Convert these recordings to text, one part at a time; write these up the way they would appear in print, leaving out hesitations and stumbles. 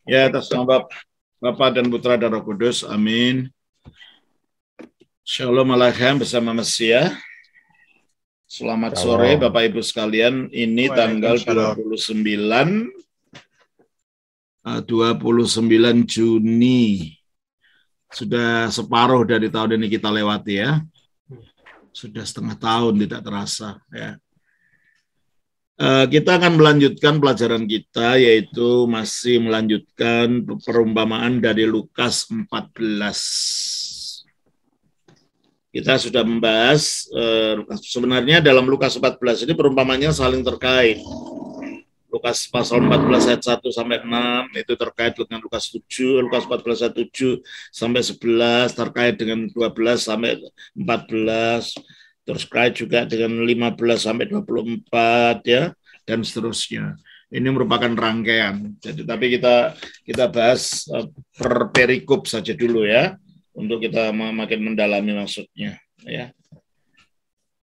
Ya, atas nama Bapa dan Putra dan Roh Kudus, amin. Shalom Aleichem bersama Mesia. Selamat sore Bapak Ibu sekalian. Ini tanggal 29 Juni. Sudah separuh dari tahun ini kita lewati ya. Sudah setengah tahun tidak terasa ya. Kita akan melanjutkan pelajaran kita, yaitu masih melanjutkan perumpamaan dari Lukas 14. Kita sudah membahas, sebenarnya dalam Lukas 14 ini perumpamannya saling terkait. Lukas pasal 14 ayat 1 sampai 6 itu terkait dengan Lukas 7, Lukas 14 ayat 7 sampai 11 terkait dengan 12 sampai 14. Terus terkait juga dengan 15 sampai 24 ya, dan seterusnya. Ini merupakan rangkaian. Jadi tapi kita bahas per perikop saja dulu ya, untuk kita makin mendalami maksudnya ya.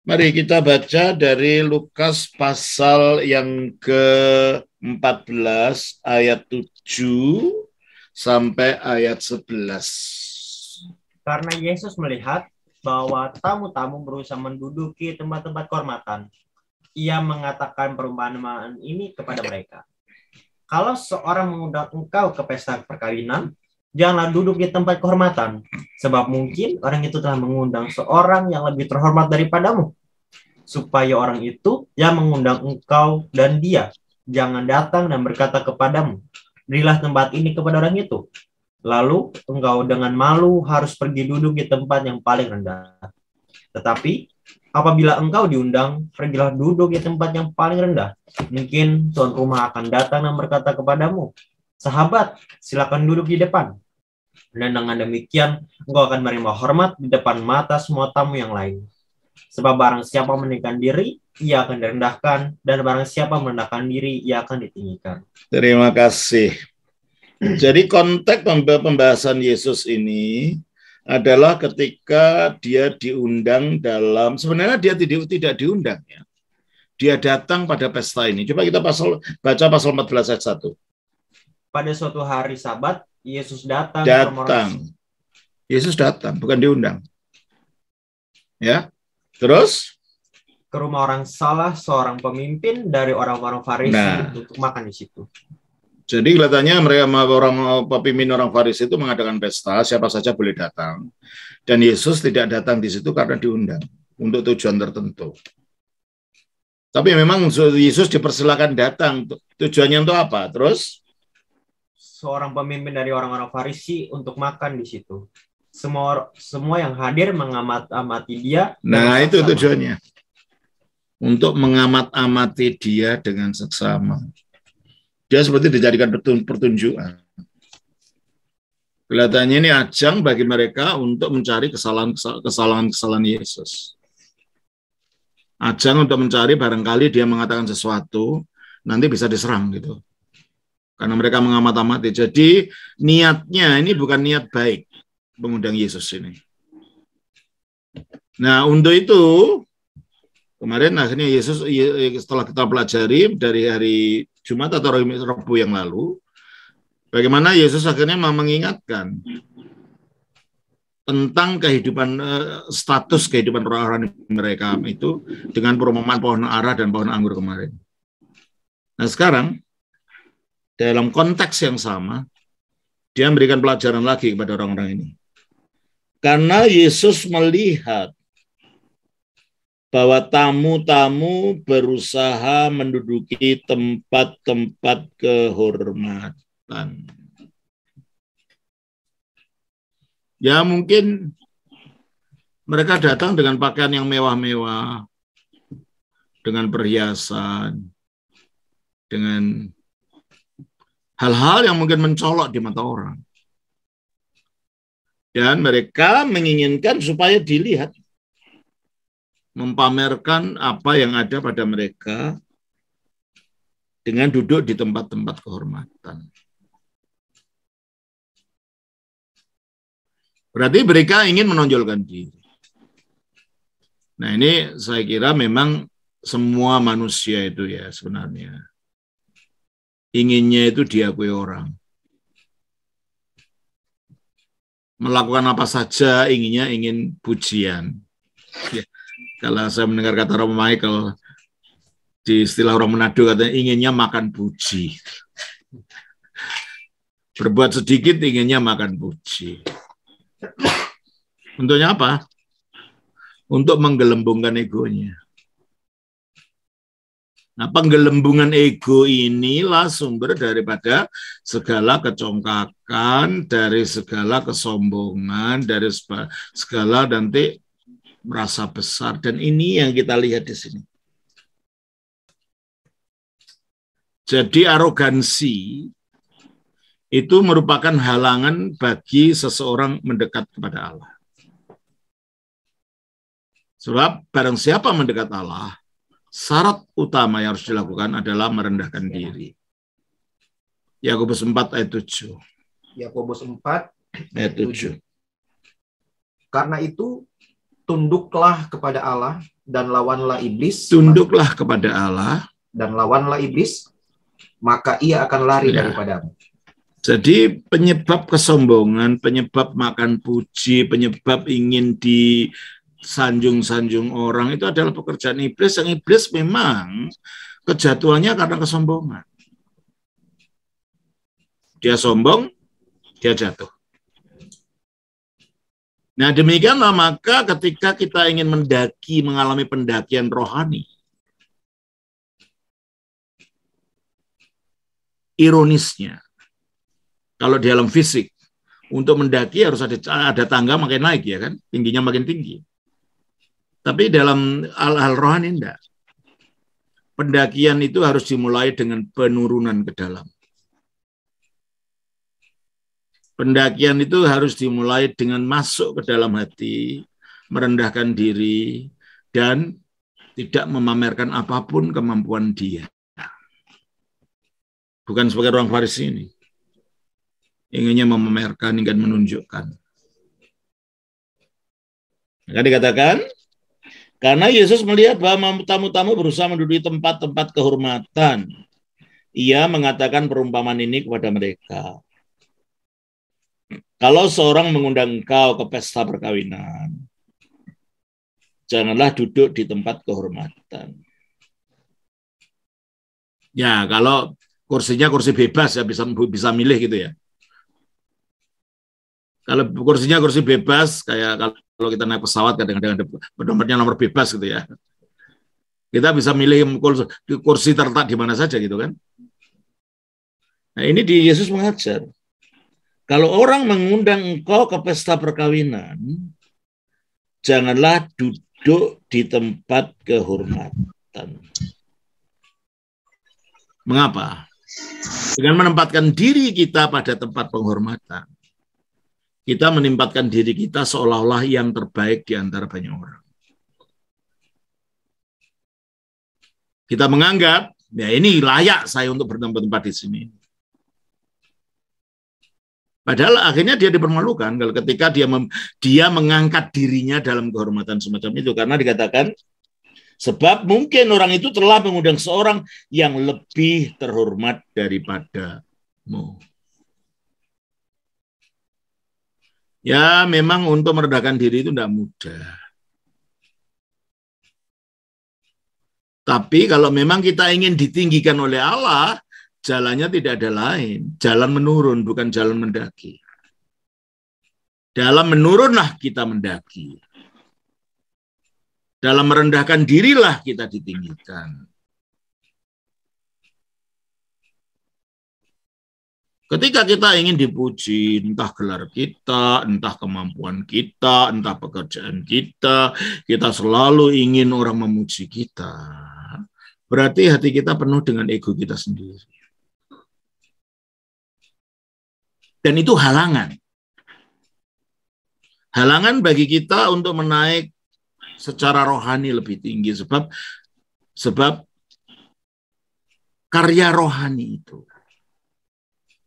Mari kita baca dari Lukas pasal yang ke-14 ayat 7 sampai ayat 11. Karena Yesus melihat bahwa tamu-tamu berusaha menduduki tempat-tempat kehormatan, ia mengatakan perumpamaan ini kepada mereka. Kalau seorang mengundang engkau ke pesta perkawinan, janganlah duduk di tempat kehormatan, sebab mungkin orang itu telah mengundang seorang yang lebih terhormat daripadamu. Supaya orang itu yang mengundang engkau dan dia jangan datang dan berkata kepadamu, berilah tempat ini kepada orang itu. Lalu engkau dengan malu harus pergi duduk di tempat yang paling rendah. Tetapi apabila engkau diundang, pergilah duduk di tempat yang paling rendah. Mungkin tuan rumah akan datang dan berkata kepadamu, sahabat, silakan duduk di depan. Dan dengan demikian engkau akan menerima hormat di depan mata semua tamu yang lain. Sebab barang siapa meninggikan diri, ia akan direndahkan, dan barang siapa merendahkan diri, ia akan ditinggikan. Terima kasih. Jadi konteks pembahasan Yesus ini adalah ketika dia diundang dalam, sebenarnya dia tidak diundang ya. Dia datang pada pesta ini. Coba kita baca pasal 14 ayat 1. Pada suatu hari Sabat, Yesus datang. Yesus datang, bukan diundang. Ya. Terus ke rumah orang salah seorang pemimpin dari orang-orang Farisi untuk makan di situ. Jadi kelihatannya mereka pemimpin orang Farisi itu mengadakan pesta, siapa saja boleh datang. Dan Yesus tidak datang di situ karena diundang untuk tujuan tertentu. Tapi memang Yesus dipersilakan datang. Tujuannya untuk apa? Terus seorang pemimpin dari orang-orang Farisi untuk makan di situ. Semua yang hadir mengamati dia. Nah, itu tujuannya. Untuk mengamat-amati dia dengan seksama. Dia seperti dijadikan pertunjukan. Kelihatannya ini ajang bagi mereka untuk mencari kesalahan Yesus. Ajang untuk mencari barangkali dia mengatakan sesuatu, nanti bisa diserang gitu. Karena mereka mengamat-amati. Jadi niatnya ini bukan niat baik mengundang Yesus ini. Nah, untuk itu kemarin akhirnya Yesus, setelah kita pelajari dari hari Jumat atau Rabu yang lalu, bagaimana Yesus akhirnya mengingatkan tentang kehidupan, status kehidupan orang-orang mereka itu dengan perumpamaan pohon ara dan pohon anggur kemarin. Nah sekarang, dalam konteks yang sama, dia memberikan pelajaran lagi kepada orang-orang ini. Karena Yesus melihat bahwa tamu-tamu berusaha menduduki tempat-tempat kehormatan. Ya mungkin mereka datang dengan pakaian yang mewah-mewah, dengan perhiasan, dengan hal-hal yang mungkin mencolok di mata orang. Dan mereka menginginkan supaya dilihat, mempamerkan apa yang ada pada mereka dengan duduk di tempat-tempat kehormatan. Berarti mereka ingin menonjolkan diri. Nah ini saya kira memang semua manusia itu ya sebenarnya inginnya itu diakui orang. melakukan apa saja ingin pujian. Ya, kalau saya mendengar kata Romo Michael, di istilah orang Manado katanya inginnya makan puji. Berbuat sedikit inginnya makan puji. Untuknya apa? Untuk menggelembungkan egonya. Nah, penggelembungan ego inilah sumber daripada segala kecongkakan, dari segala kesombongan, dari segala nanti merasa besar. Dan ini yang kita lihat di sini. Jadi arogansi itu merupakan halangan bagi seseorang mendekat kepada Allah. Sebab barang siapa mendekat Allah, syarat utama yang harus dilakukan adalah merendahkan diri. Yakobus 4 ayat 7. Yakobus 4 Ayat 7. Karena itu tunduklah kepada Allah dan lawanlah iblis. Tunduklah kepada Allah dan lawanlah iblis, maka ia akan lari daripadamu. Jadi penyebab kesombongan, penyebab makan puji, penyebab ingin disanjung-sanjung orang itu adalah pekerjaan iblis. Yang iblis memang kejatuhannya karena kesombongan. Dia sombong, dia jatuh. Nah demikianlah maka ketika kita ingin mendaki, mengalami pendakian rohani, ironisnya, kalau di alam fisik, untuk mendaki harus ada tangga makin naik ya kan, tingginya makin tinggi. Tapi dalam hal-hal rohani enggak. Pendakian itu harus dimulai dengan penurunan ke dalam. Pendakian itu harus dimulai dengan masuk ke dalam hati, merendahkan diri, dan tidak memamerkan apapun kemampuan dia. Bukan sebagai orang Farisi ini. Inginnya memamerkan, ingin menunjukkan. Maka dikatakan, karena Yesus melihat bahwa tamu-tamu berusaha menduduki tempat-tempat kehormatan, ia mengatakan perumpamaan ini kepada mereka. Kalau seorang mengundang engkau ke pesta perkawinan, janganlah duduk di tempat kehormatan. Ya, kalau kursinya kursi bebas ya bisa milih gitu ya. Kalau kursinya kursi bebas, kayak kalau kita naik pesawat kadang-kadang ada nomornya nomor bebas gitu ya. Kita bisa milih kursi terletak di mana saja gitu kan. Nah ini di Yesus mengajar. Kalau orang mengundang engkau ke pesta perkawinan, janganlah duduk di tempat kehormatan. Mengapa? Dengan menempatkan diri kita pada tempat penghormatan, kita menempatkan diri kita seolah-olah yang terbaik di antara banyak orang. Kita menganggap, ya ini layak saya untuk bertempat di sini. Padahal akhirnya dia dipermalukan kalau ketika dia mengangkat dirinya dalam kehormatan semacam itu. Karena dikatakan, sebab mungkin orang itu telah mengundang seorang yang lebih terhormat daripadamu. Ya memang untuk merendahkan diri itu tidak mudah. Tapi kalau memang kita ingin ditinggikan oleh Allah, jalannya tidak ada lain. Jalan menurun, bukan jalan mendaki. Dalam menurunlah kita mendaki. Dalam merendahkan dirilah kita ditinggikan. Ketika kita ingin dipuji, entah gelar kita, entah kemampuan kita, entah pekerjaan kita, kita selalu ingin orang memuji kita. Berarti hati kita penuh dengan ego kita sendiri. Dan itu halangan. Halangan bagi kita untuk menaik secara rohani lebih tinggi. Sebab karya rohani itu.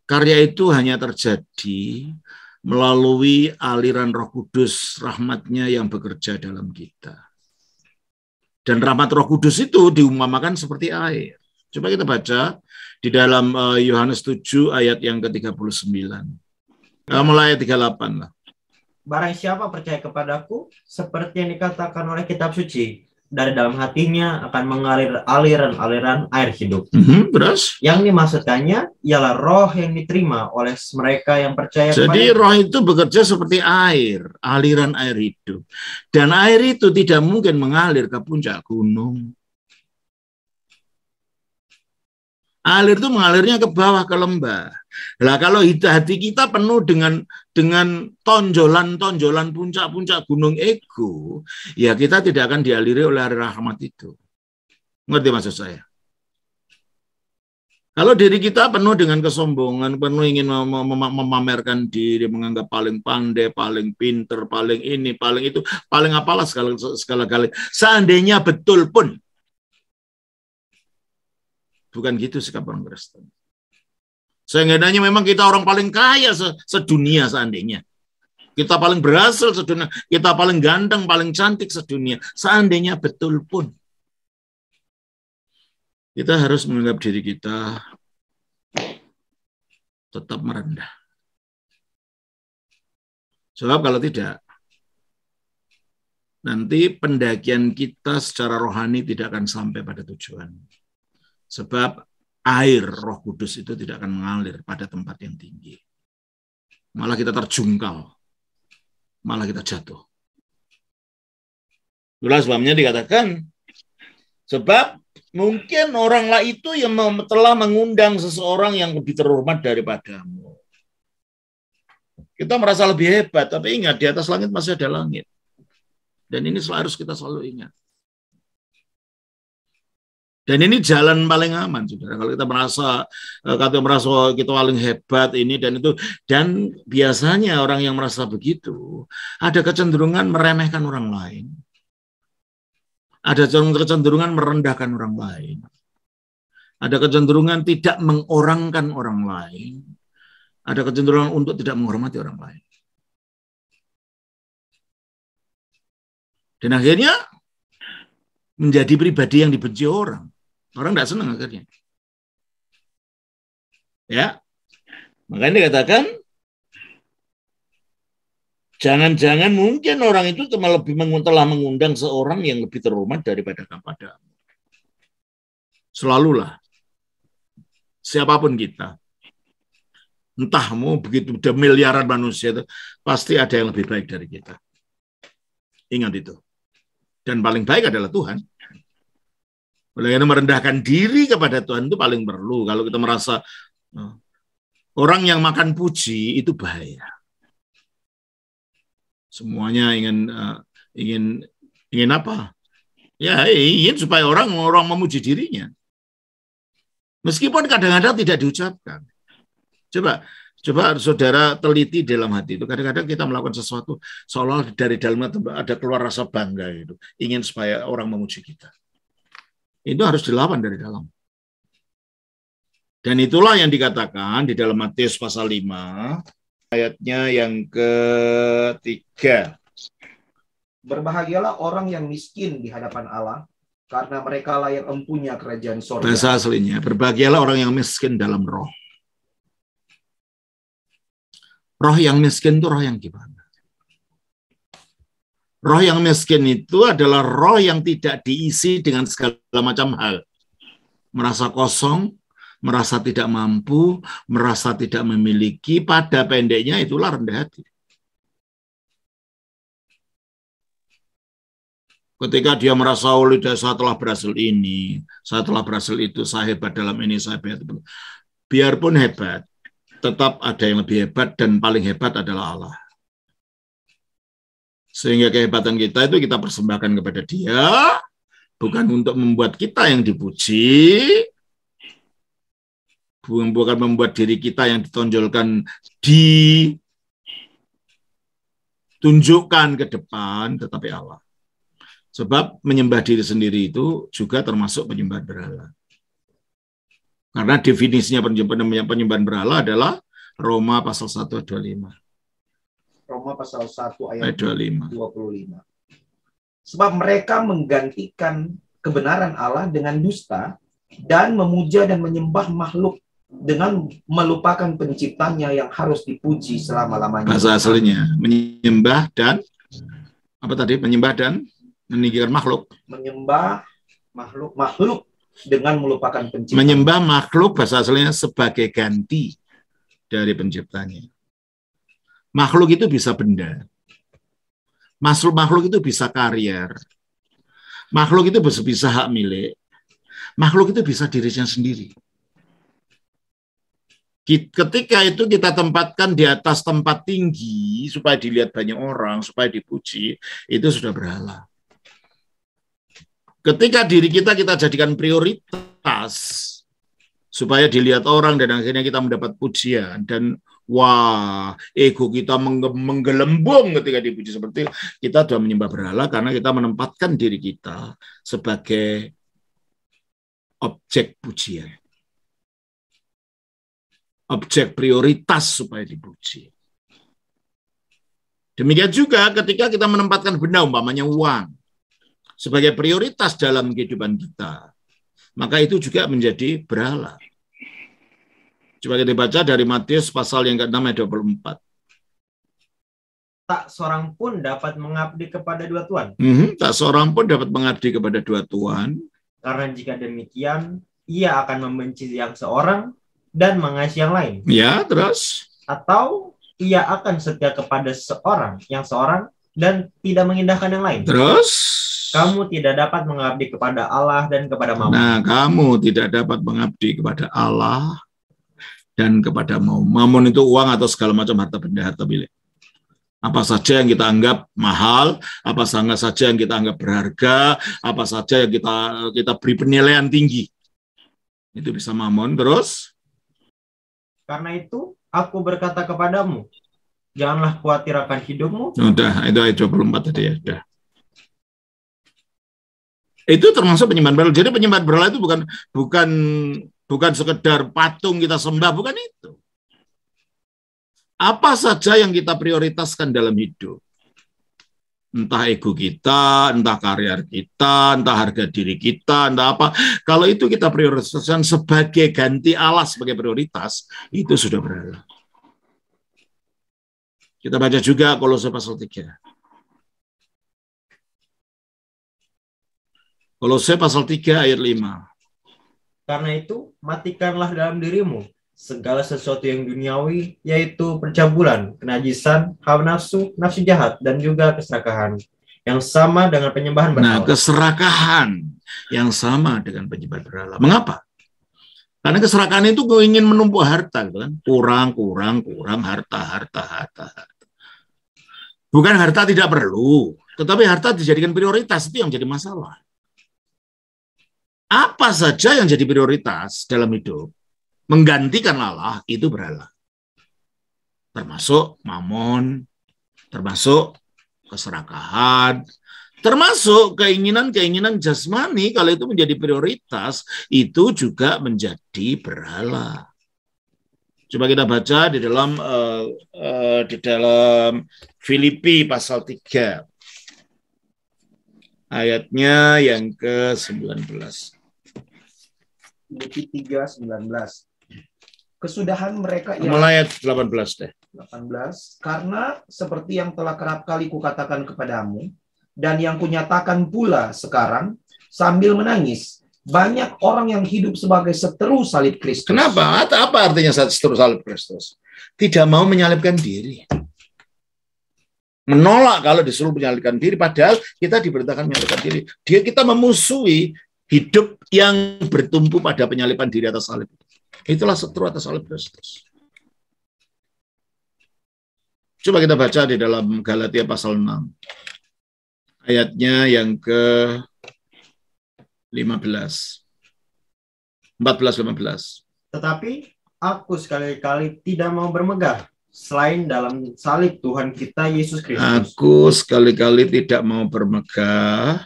Karya itu hanya terjadi melalui aliran Roh Kudus, rahmat-Nya yang bekerja dalam kita. Dan rahmat Roh Kudus itu diumpamakan seperti air. Coba kita baca di dalam Yohanes 7 ayat yang ke-39. Mulai ayat 38 lah. barang siapa percaya kepadaku, seperti yang dikatakan oleh kitab suci, dari dalam hatinya akan mengalir aliran-aliran air hidup. Terus? Yang dimaksudkannya ialah roh yang diterima oleh mereka yang percaya Jadi kepada roh itu bekerja seperti air, aliran air hidup. Dan air itu tidak mungkin mengalir ke puncak gunung. Alir itu mengalirnya ke bawah, ke lembah. Nah, kalau hati kita penuh dengan tonjolan-tonjolan puncak-puncak gunung ego, ya kita tidak akan dialiri oleh air rahmat itu. Ngerti maksud saya? Kalau diri kita penuh dengan kesombongan, penuh ingin memamerkan diri, menganggap paling pandai, paling pinter, paling ini, paling itu, paling apalah segala-galanya. Seandainya betul pun, bukan gitu sikap orang Kristen. Seenggaknya memang kita orang paling kaya sedunia seandainya. Kita paling berhasil sedunia, kita paling ganteng, paling cantik sedunia. Seandainya betul pun. Kita harus menganggap diri kita tetap merendah. Sebab kalau tidak, nanti pendakian kita secara rohani tidak akan sampai pada tujuan. Sebab air Roh Kudus itu tidak akan mengalir pada tempat yang tinggi. Malah kita terjungkal. Malah kita jatuh. Itulah sebabnya dikatakan, sebab mungkin oranglah itu yang telah mengundang seseorang yang lebih terhormat daripadamu. Kita merasa lebih hebat, tapi ingat di atas langit masih ada langit. Dan ini harus kita selalu ingat. Dan ini jalan paling aman, saudara. Kalau kita merasa kita paling hebat ini dan itu, dan biasanya orang yang merasa begitu ada kecenderungan meremehkan orang lain, ada kecenderungan merendahkan orang lain, ada kecenderungan tidak mengorangkan orang lain, ada kecenderungan untuk tidak menghormati orang lain. Dan akhirnya menjadi pribadi yang dibenci orang. Orang tidak senang akhirnya. Ya. Makanya dikatakan jangan-jangan mungkin orang itu telah mengundang seorang yang lebih terhormat daripada kepadamu. Selalulah siapapun kita, entah mau begitu miliaran manusia itu pasti ada yang lebih baik dari kita. Ingat itu. Dan paling baik adalah Tuhan. Oleh karena merendahkan diri kepada Tuhan itu paling perlu. Kalau kita merasa orang yang makan puji itu bahaya. Semuanya ingin apa? Ya, ingin supaya orang memuji dirinya. Meskipun kadang-kadang tidak diucapkan. Coba saudara teliti dalam hati itu. Kadang-kadang kita melakukan sesuatu seolah dari dalam ada keluar rasa bangga itu. Ingin supaya orang memuji kita. Itu harus dilawan dari dalam. Dan itulah yang dikatakan di dalam Matius pasal 5, ayatnya yang ke-3. Berbahagialah orang yang miskin di hadapan Allah, karena mereka lah yang empunya kerajaan sorga. Bahasa aslinya, berbahagialah orang yang miskin dalam roh. Roh yang miskin itu roh yang gimana? Roh yang miskin itu adalah roh yang tidak diisi dengan segala macam hal. Merasa kosong, merasa tidak mampu, merasa tidak memiliki, pada pendeknya itulah rendah hati. Ketika dia merasa saya telah berhasil ini, saya telah berhasil itu, saya hebat dalam ini, saya hebat itu. Biarpun hebat, tetap ada yang lebih hebat dan paling hebat adalah Allah. Sehingga kehebatan kita itu kita persembahkan kepada Dia, bukan untuk membuat kita yang dipuji, bukan membuat diri kita yang ditonjolkan, ditunjukkan ke depan, tetapi Allah. Sebab menyembah diri sendiri itu juga termasuk penyembahan berhala. Karena definisinya penyembahan berhala adalah Roma pasal 1 ayat 25. Roma pasal 1 ayat 25. Sebab mereka menggantikan kebenaran Allah dengan dusta dan memuja dan menyembah makhluk dengan melupakan penciptanya yang harus dipuji selama-lamanya. Bahasa aslinya menyembah dan apa tadi? Menyembah dan meninggikan makhluk. Menyembah makhluk dengan melupakan pencipta. Menyembah makhluk bahasa aslinya sebagai ganti dari penciptanya. Makhluk itu bisa benda. Makhluk itu bisa karier. Makhluk itu bisa hak milik. Makhluk itu bisa dirinya sendiri. Ketika itu kita tempatkan di atas tempat tinggi supaya dilihat banyak orang, supaya dipuji, itu sudah berhala. Ketika diri kita jadikan prioritas supaya dilihat orang dan akhirnya kita mendapat pujian dan wah, ego kita menggelembung ketika dipuji seperti itu, kita sudah menyembah berhala karena kita menempatkan diri kita sebagai objek pujian. Objek prioritas supaya dipuji. Demikian juga ketika kita menempatkan benda umpamanya uang sebagai prioritas dalam kehidupan kita, maka itu juga menjadi berhala. Coba kita baca dari Matius pasal yang ke-6 ayat 24. Tak seorang pun dapat mengabdi kepada dua tuan. Tak seorang pun dapat mengabdi kepada dua tuan. Karena jika demikian, ia akan membenci yang seorang dan mengasihi yang lain. Ya, terus? Atau ia akan setia kepada yang seorang dan tidak mengindahkan yang lain. Terus? Kamu tidak dapat mengabdi kepada Allah dan kepada Mammon. Nah, kamu tidak dapat mengabdi kepada Allah dan kepada Mammon itu uang atau segala macam harta benda, harta milik. Apa saja yang kita anggap mahal, apa saja yang kita anggap berharga, apa saja yang kita beri penilaian tinggi. Itu bisa Mammon. Terus? Karena itu, aku berkata kepadamu, janganlah khawatir akan hidupmu. Udah, itu ayat 24 tadi ya. Udah. Itu termasuk penyembahan berhala. Jadi penyembahan berhala itu bukan sekedar patung kita sembah, bukan itu. Apa saja yang kita prioritaskan dalam hidup. Entah ego kita, entah karier kita, entah harga diri kita, entah apa. Kalau itu kita prioritaskan sebagai ganti Allah sebagai prioritas, itu sudah berhala. Kita baca juga Kolose pasal 3. Kolose pasal 3 ayat 5. Karena itu, matikanlah dalam dirimu segala sesuatu yang duniawi, yaitu percabulan, kenajisan, hawa nafsu, nafsu jahat, dan juga keserakahan, yang sama dengan penyembahan berhala. Nah, keserakahan yang sama dengan penyembahan berhala. Mengapa? Karena keserakahan itu ingin menumpuk harta, gitu kan? Kurang, harta. Bukan harta tidak perlu, tetapi harta dijadikan prioritas, itu yang menjadi masalah. Apa saja yang jadi prioritas dalam hidup, menggantikan Allah, itu berhala. Termasuk Mammon, termasuk keserakahan, termasuk keinginan-keinginan jasmani, kalau itu menjadi prioritas, itu juga menjadi berhala. Coba kita baca di dalam Filipi pasal 3. Ayatnya yang ke-19. Filipi 3:19. Kesudahan mereka yang Mulai ayat 18 deh. 18. Karena seperti yang telah kerap kali kukatakan kepadamu, dan yang kunyatakan pula sekarang, sambil menangis, banyak orang yang hidup sebagai seteru salib Kristus. Kenapa? Apa artinya seteru salib Kristus? Tidak mau menyalibkan diri. Menolak kalau disuruh menyalibkan diri, padahal kita diperintahkan menyalibkan diri. Kita memusuhi hidup yang bertumpu pada penyaliban diri atas salib. Itulah seteru atas salib Kristus. Coba kita baca di dalam Galatia pasal 6. Ayatnya yang ke-15. 14-15. Tetapi aku sekali-kali tidak mau bermegah selain dalam salib Tuhan kita Yesus Kristus. Aku sekali-kali tidak mau bermegah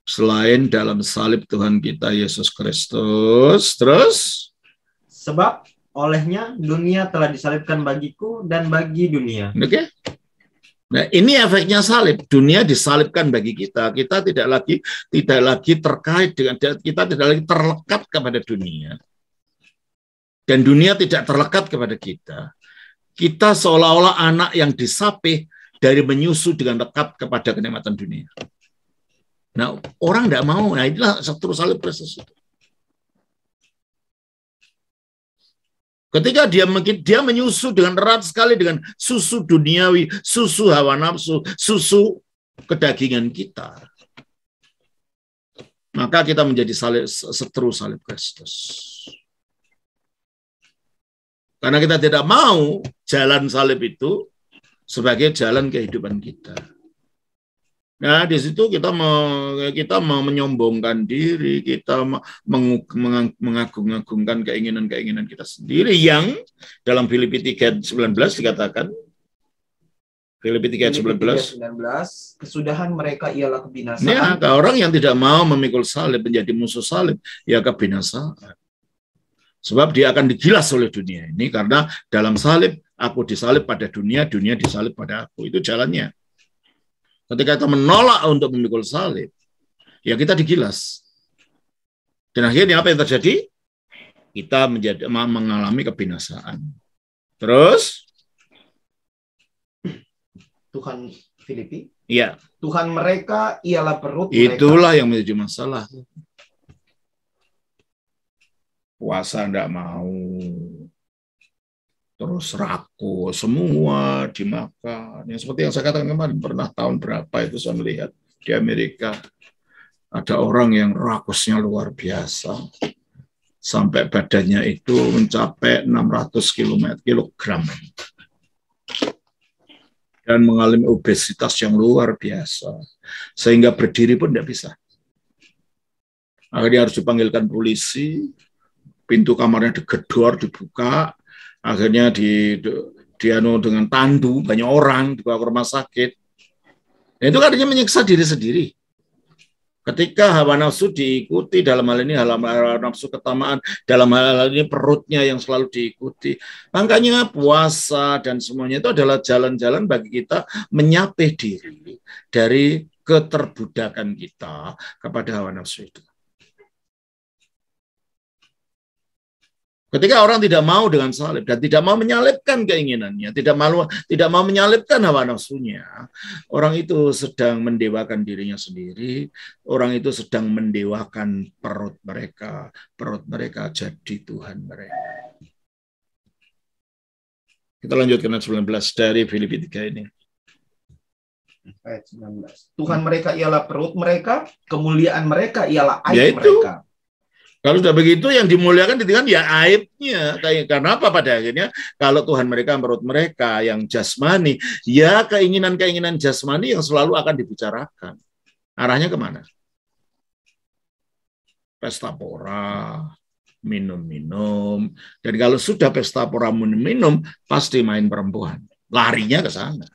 selain dalam salib Tuhan kita Yesus Kristus. Terus? Sebab olehnya dunia telah disalibkan bagiku dan bagi dunia. Oke. Nah, ini efeknya salib. Dunia disalibkan bagi kita. Kita tidak lagi terkait dengan, kita tidak lagi terlekat kepada dunia. dan dunia tidak terlekat kepada kita, kita seolah-olah anak yang disapih dari menyusu dengan lekat kepada kenikmatan dunia. Nah, orang tidak mau. Nah, inilah setru salib Kristus itu. Ketika dia menyusu dengan erat sekali dengan susu duniawi, susu hawa nafsu, susu kedagingan kita, maka kita menjadi setru salib Kristus. Karena kita tidak mau jalan salib itu sebagai jalan kehidupan kita. Nah, di situ kita mau menyombongkan diri, kita mengagung-agungkan keinginan-keinginan kita sendiri yang dalam Filipi 3:19 dikatakan, Filipi 3:19, kesudahan mereka ialah kebinasaan. Ya, orang yang tidak mau memikul salib menjadi musuh salib, ya kebinasaan. Sebab dia akan digilas oleh dunia ini, karena dalam salib, aku disalib pada dunia, dunia disalib pada aku. Itu jalannya. Ketika kita menolak untuk memikul salib, ya kita digilas. Dan akhirnya apa yang terjadi? Kita mengalami kebinasaan. Terus? Tuhan Filipi? Iya. Tuhan mereka ialah perut mereka. Itulah yang menjadi masalah. Puasa enggak mau. Terus rakus, semua dimakan. Yang seperti yang saya katakan kemarin, pernah tahun berapa itu saya melihat di Amerika, ada orang yang rakusnya luar biasa. Sampai badannya itu mencapai 600 kilogram. Dan mengalami obesitas yang luar biasa. Sehingga berdiri pun tidak bisa. Akhirnya harus dipanggilkan polisi, pintu kamarnya digedor, dibuka, akhirnya dianu dengan tandu, banyak orang dibawa ke rumah sakit. Nah, itu kan artinya menyiksa diri sendiri. Ketika hawa nafsu diikuti, dalam hal ini hawa nafsu ketamaan, dalam hal ini perutnya yang selalu diikuti. Makanya puasa dan semuanya itu adalah jalan-jalan bagi kita menyapih diri dari keterbudakan kita kepada hawa nafsu itu. Ketika orang tidak mau dengan salib dan tidak mau menyalibkan keinginannya, tidak mau menyalibkan hawa nafsunya, orang itu sedang mendewakan dirinya sendiri, orang itu sedang mendewakan perut mereka jadi Tuhan mereka. Kita lanjutkan ayat 19 dari Filipi 3 ini. Ayat 19. Tuhan mereka ialah perut mereka, kemuliaan mereka ialah aib mereka. Kalau sudah begitu, yang dimuliakan kan ya aibnya. Karena apa pada akhirnya? Kalau Tuhan mereka perut mereka yang jasmani, ya keinginan-keinginan jasmani yang selalu akan dibicarakan. Arahnya kemana? Pesta pora, minum-minum. Dan kalau sudah pesta pora minum-minum, pasti main perempuan. Larinya ke sana.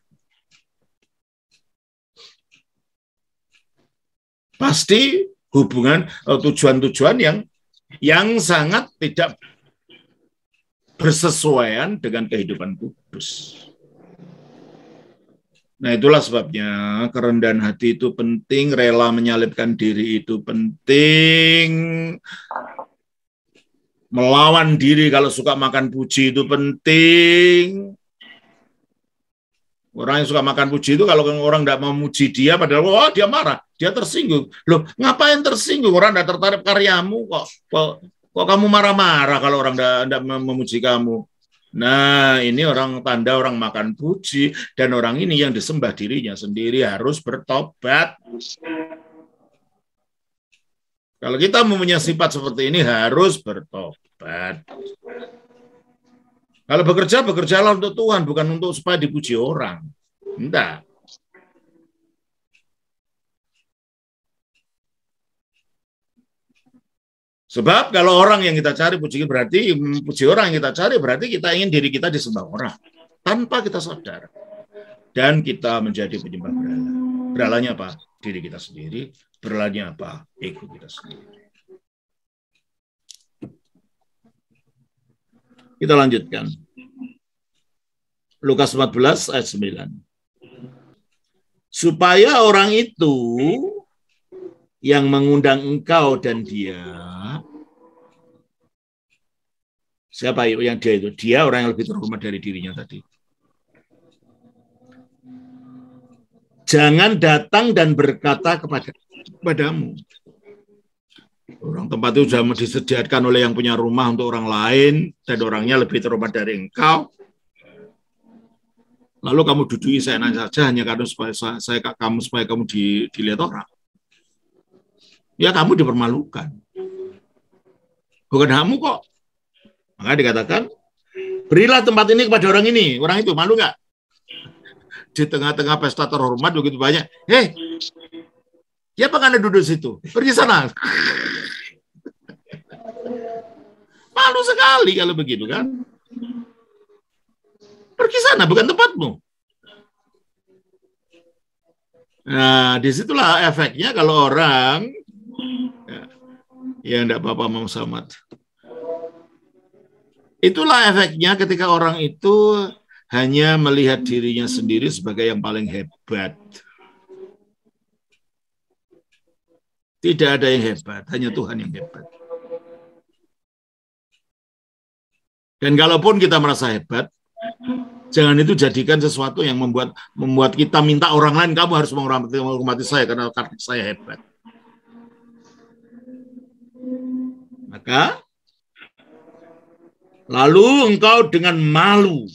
Pasti hubungan tujuan-tujuan yang sangat tidak bersesuaian dengan kehidupan kudus. Nah, itulah sebabnya kerendahan hati itu penting, rela menyalibkan diri itu penting, melawan diri kalau suka makan puji itu penting. Orang yang suka makan puji itu kalau orang tidak mau memuji dia, padahal dia marah, dia tersinggung. Loh, ngapain tersinggung? Orang tidak tertarik karyamu kok kamu marah-marah kalau orang tidak memuji kamu. Nah, ini tanda orang makan puji, dan orang ini yang disembah dirinya sendiri harus bertobat. Kalau kita mempunyai sifat seperti ini harus bertobat. Kalau bekerjalah untuk Tuhan, bukan untuk supaya dipuji orang. Enggak. Sebab kalau orang yang kita cari puji orang yang kita cari berarti kita ingin diri kita disembah orang tanpa kita sadar. Dan kita menjadi penyembah berhala. Berhalanya apa? Diri kita sendiri. Berhalanya apa? Ego kita sendiri. Kita lanjutkan. Lukas 14 ayat 9. Supaya orang itu yang mengundang engkau dan dia Siapa yang dia itu? Dia orang yang lebih terhormat dari dirinya tadi. Jangan datang dan berkata kepadamu. Orang tempat itu sudah disediakan oleh yang punya rumah untuk orang lain, dan orangnya lebih terhormat dari engkau. Lalu kamu dudui saya saja hanya karena supaya kamu dilihat orang. Ya kamu dipermalukan. Bukan hakmu kok. Maka dikatakan, berilah tempat ini kepada orang ini. Orang itu malu nggak? Di tengah-tengah pesta terhormat begitu banyak. Hei, siapa Anda duduk situ? Pergi sana. Malu sekali kalau begitu kan. Pergi sana, bukan tempatmu. Nah, disitulah efeknya kalau orang ya enggak apa-apa Mang Samad. Itulah efeknya ketika orang itu hanya melihat dirinya sendiri sebagai yang paling hebat. Tidak ada yang hebat, hanya Tuhan yang hebat. Dan kalaupun kita merasa hebat, jangan itu jadikan sesuatu yang membuat kita minta orang lain, kamu harus menghormati saya karena saya hebat. Maka lalu engkau dengan malu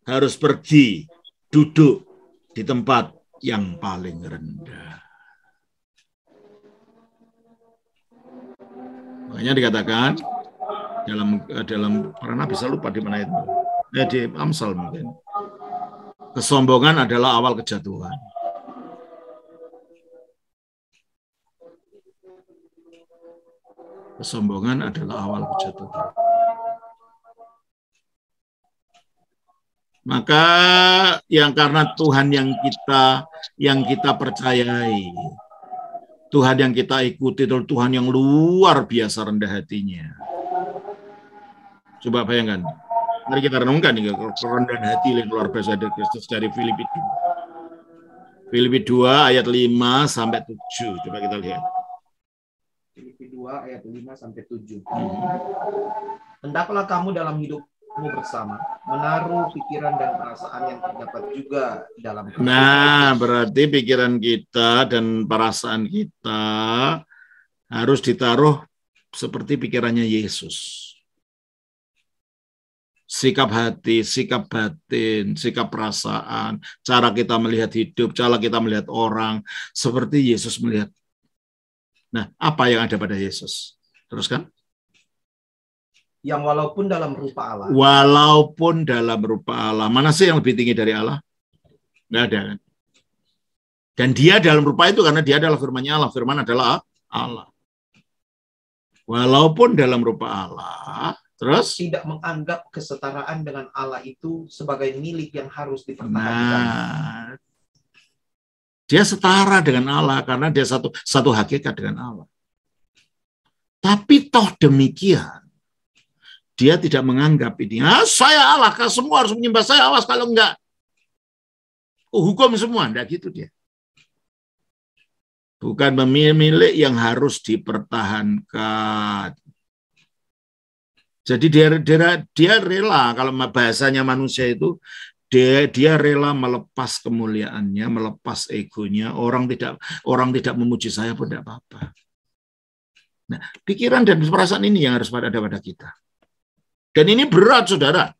harus pergi duduk di tempat yang paling rendah. Makanya dikatakan dalam para nabi, saya lupa di mana itu. Di Amsal mungkin. Kesombongan adalah awal kejatuhan. Kesombongan adalah awal kejatuhan. Maka yang karena Tuhan yang kita percayai, Tuhan yang kita ikuti, Tuhan yang luar biasa rendah hatinya. Coba bayangkan. Mari kita renungkan nih kerendahan hati yang luar biasa dari Kristus dari Filipi 2. Filipi 2 ayat 5 sampai 7. Coba kita lihat. Filipi 2 ayat 5 sampai 7. Hendaklah kamu dalam hidupmu bersama menaruh pikiran dan perasaan yang terdapat juga dalam Kristus. Nah, berarti pikiran kita dan perasaan kita harus ditaruh seperti pikirannya Yesus. Sikap hati, sikap batin, sikap perasaan, cara kita melihat hidup, cara kita melihat orang, seperti Yesus melihat. Nah, apa yang ada pada Yesus? Teruskan. Yang walaupun dalam rupa Allah. Walaupun dalam rupa Allah. Mana sih yang lebih tinggi dari Allah? Nggak ada kan? Dan dia dalam rupa itu karena dia adalah firman-Nya Allah. Firman adalah Allah. Walaupun dalam rupa Allah, terus tidak menganggap kesetaraan dengan Allah itu sebagai milik yang harus dipertahankan. Nah, dia setara dengan Allah karena dia satu hakikat dengan Allah. Tapi toh demikian, dia tidak menganggap ini, saya Allah, semua harus menyembah saya, awas kalau enggak, hukum semua, enggak gitu dia. Bukan milik yang harus dipertahankan. Jadi dia rela, kalau bahasanya manusia itu, dia rela melepas kemuliaannya, melepas egonya. Orang tidak memuji saya pun tidak apa-apa. Nah, pikiran dan perasaan ini yang harus ada pada kita. Dan ini berat, saudara.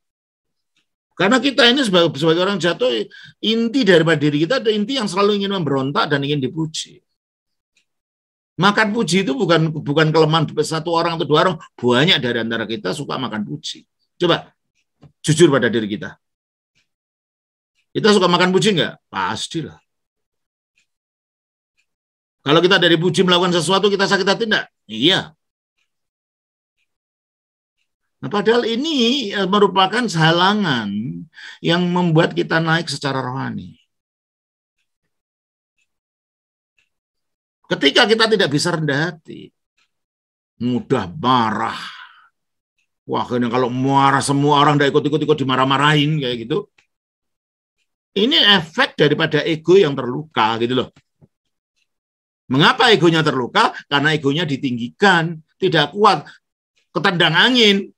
Karena kita ini sebagai orang jatuh, inti daripada diri kita ada inti yang selalu ingin memberontak dan ingin dipuji. Makan puji itu bukan kelemahan satu orang atau dua orang. Banyak dari antara kita suka makan puji. Coba, jujur pada diri kita. Kita suka makan puji enggak? Pastilah. Kalau kita dari puji melakukan sesuatu, kita sakit hati enggak? Iya. Nah, padahal ini merupakan halangan yang membuat kita naik secara rohani. Ketika kita tidak bisa rendah hati, mudah marah. Wah, kalau marah semua orang udah ikut-ikut dimarah-marahin kayak gitu. Ini efek daripada ego yang terluka gitu loh. Mengapa egonya terluka? Karena egonya ditinggikan, tidak kuat, ketendang angin.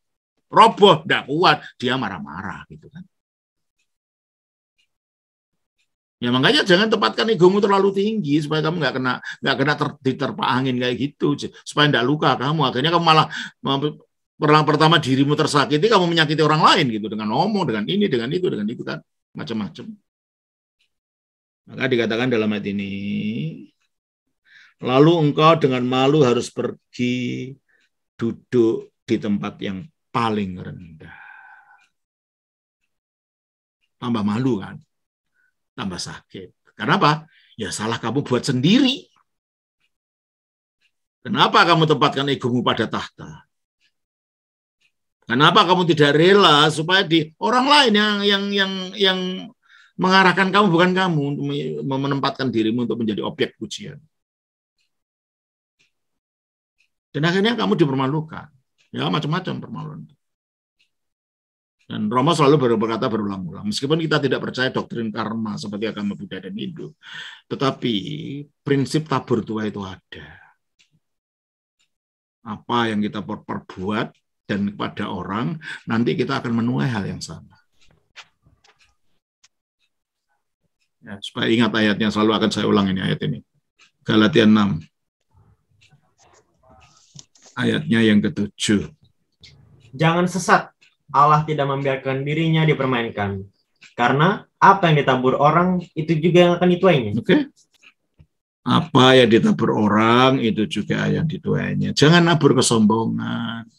roboh, tidak kuat, dia marah-marah gitu kan. Ya makanya jangan tempatkan egomu terlalu tinggi supaya kamu nggak kena diterpa angin kayak gitu, supaya tidak luka kamu. Akhirnya kamu malah pertama dirimu tersakiti, kamu menyakiti orang lain gitu dengan ngomong, dengan ini, dengan itu kan, macam-macam. Maka dikatakan dalam ayat ini, lalu engkau dengan malu harus pergi duduk di tempat yang paling rendah. Tambah malu kan? Tambah sakit. Kenapa? Ya salah kamu buat sendiri. Kenapa kamu tempatkan egomu pada tahta? Kenapa kamu tidak rela supaya di orang lain yang mengarahkan kamu, bukan kamu, untuk menempatkan dirimu untuk menjadi objek pujian. Dan akhirnya kamu dipermalukan. Ya macam-macam permaluan. Dan Roma selalu berkata berulang-ulang, meskipun kita tidak percaya doktrin karma seperti agama Buddha dan Hindu, tetapi prinsip tabur tua itu ada. Apa yang kita perbuat dan kepada orang, nanti kita akan menuai hal yang sama. Ya, supaya ingat ayatnya, selalu akan saya ulang ini ayat ini. Galatia 6. Ayatnya yang ke-7. Jangan sesat. Allah tidak membiarkan dirinya dipermainkan. Karena apa yang ditabur orang, itu juga yang akan dituainya. Oke. Apa yang ditabur orang, itu juga yang dituainya. Jangan nabur kesombongan.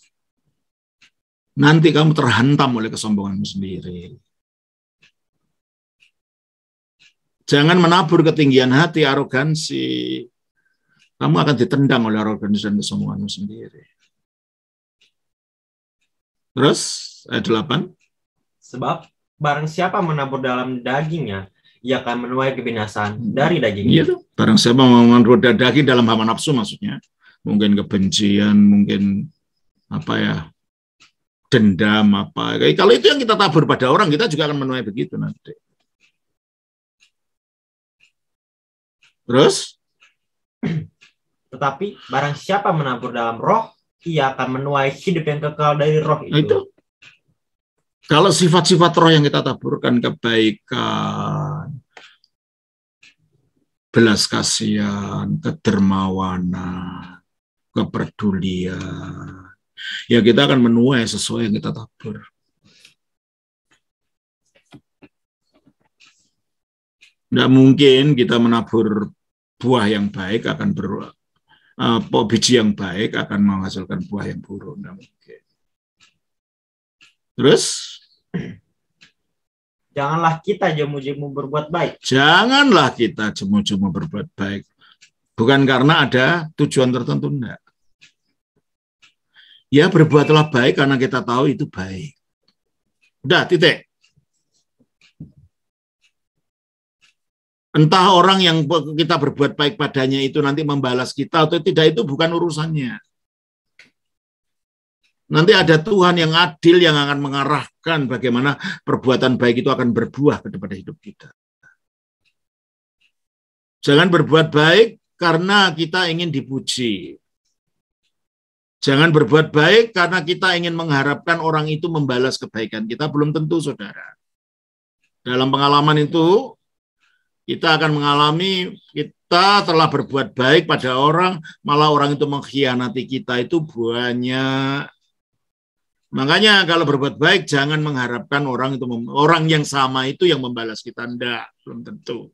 Nanti kamu terhantam oleh kesombonganmu sendiri. Jangan menabur ketinggian hati, arogansi. Kamu akan ditendang oleh arogansi dan kesombonganmu sendiri. Terus, ayat 8. Sebab barang siapa menabur dalam dagingnya, ia akan menuai kebinasaan dari dagingnya. Iya, barang siapa menabur daging dalam hawa nafsu maksudnya. Mungkin kebencian, mungkin dendam, Kalau itu yang kita tabur pada orang, kita juga akan menuai begitu nanti. Terus? Tetapi barang siapa menabur dalam roh, ia akan menuai hidup yang kekal dari roh itu. Kalau sifat-sifat roh yang kita taburkan, kebaikan, belas kasihan, kedermawanan, kepedulian, ya kita akan menuai sesuai yang kita tabur. Tidak mungkin kita menabur buah yang baik akan biji yang baik akan menghasilkan buah yang buruk. Tidak mungkin. Terus? Janganlah kita jemu-jemu berbuat baik. Janganlah kita jemu-jemu berbuat baik. Bukan karena ada tujuan tertentu, enggak. Ya berbuatlah baik karena kita tahu itu baik. Udah, titik. Entah orang yang kita berbuat baik padanya itu nanti membalas kita atau tidak, itu bukan urusannya. Nanti ada Tuhan yang adil yang akan mengarahkan bagaimana perbuatan baik itu akan berbuah kepada hidup kita. Jangan berbuat baik karena kita ingin dipuji. Jangan berbuat baik karena kita ingin mengharapkan orang itu membalas kebaikan kita. Belum tentu, saudara. Dalam pengalaman itu, kita akan mengalami kita telah berbuat baik pada orang, malah orang itu mengkhianati kita, itu banyak. Makanya kalau berbuat baik jangan mengharapkan orang yang sama itu yang membalas kita, enggak, belum tentu.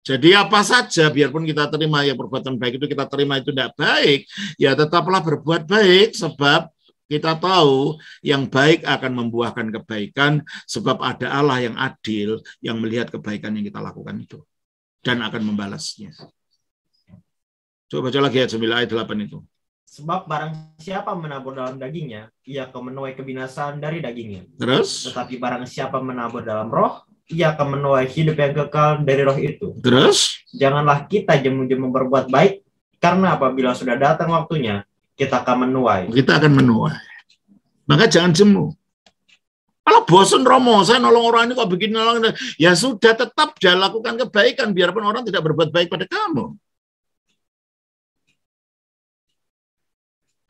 Jadi apa saja biarpun kita terima ya perbuatan baik itu kita terima itu tidak baik, ya tetaplah berbuat baik sebab kita tahu yang baik akan membuahkan kebaikan sebab ada Allah yang adil yang melihat kebaikan yang kita lakukan itu dan akan membalasnya. Coba baca lagi ayat 9 ayat 8 itu. Sebab barang siapa menabur dalam dagingnya, ia akan menuai kebinasaan dari dagingnya. Terus? Tetapi barang siapa menabur dalam roh, ia akan menuai hidup yang kekal dari roh itu. Terus? Janganlah kita jemu-jemu berbuat baik, karena apabila sudah datang waktunya, kita akan menuai. Kita akan menuai. Maka jangan jemu. Kalau bosan Romo, saya nolong orang ini kok begini, nolong, ya sudah tetap dia lakukan kebaikan, biarpun orang tidak berbuat baik pada kamu.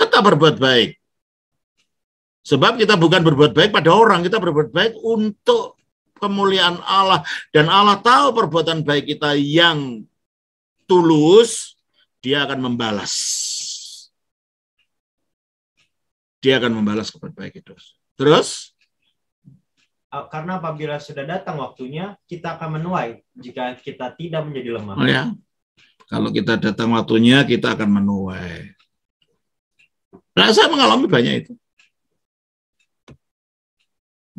Tetap berbuat baik. Sebab kita bukan berbuat baik pada orang, kita berbuat baik untuk kemuliaan Allah. Dan Allah tahu perbuatan baik kita yang tulus, dia akan membalas. Dia akan membalas kepada baik itu. Terus? Karena apabila sudah datang waktunya, kita akan menuai jika kita tidak menjadi lemah. Oh ya. Kalau kita datang waktunya, kita akan menuai. Nah, saya mengalami banyak itu.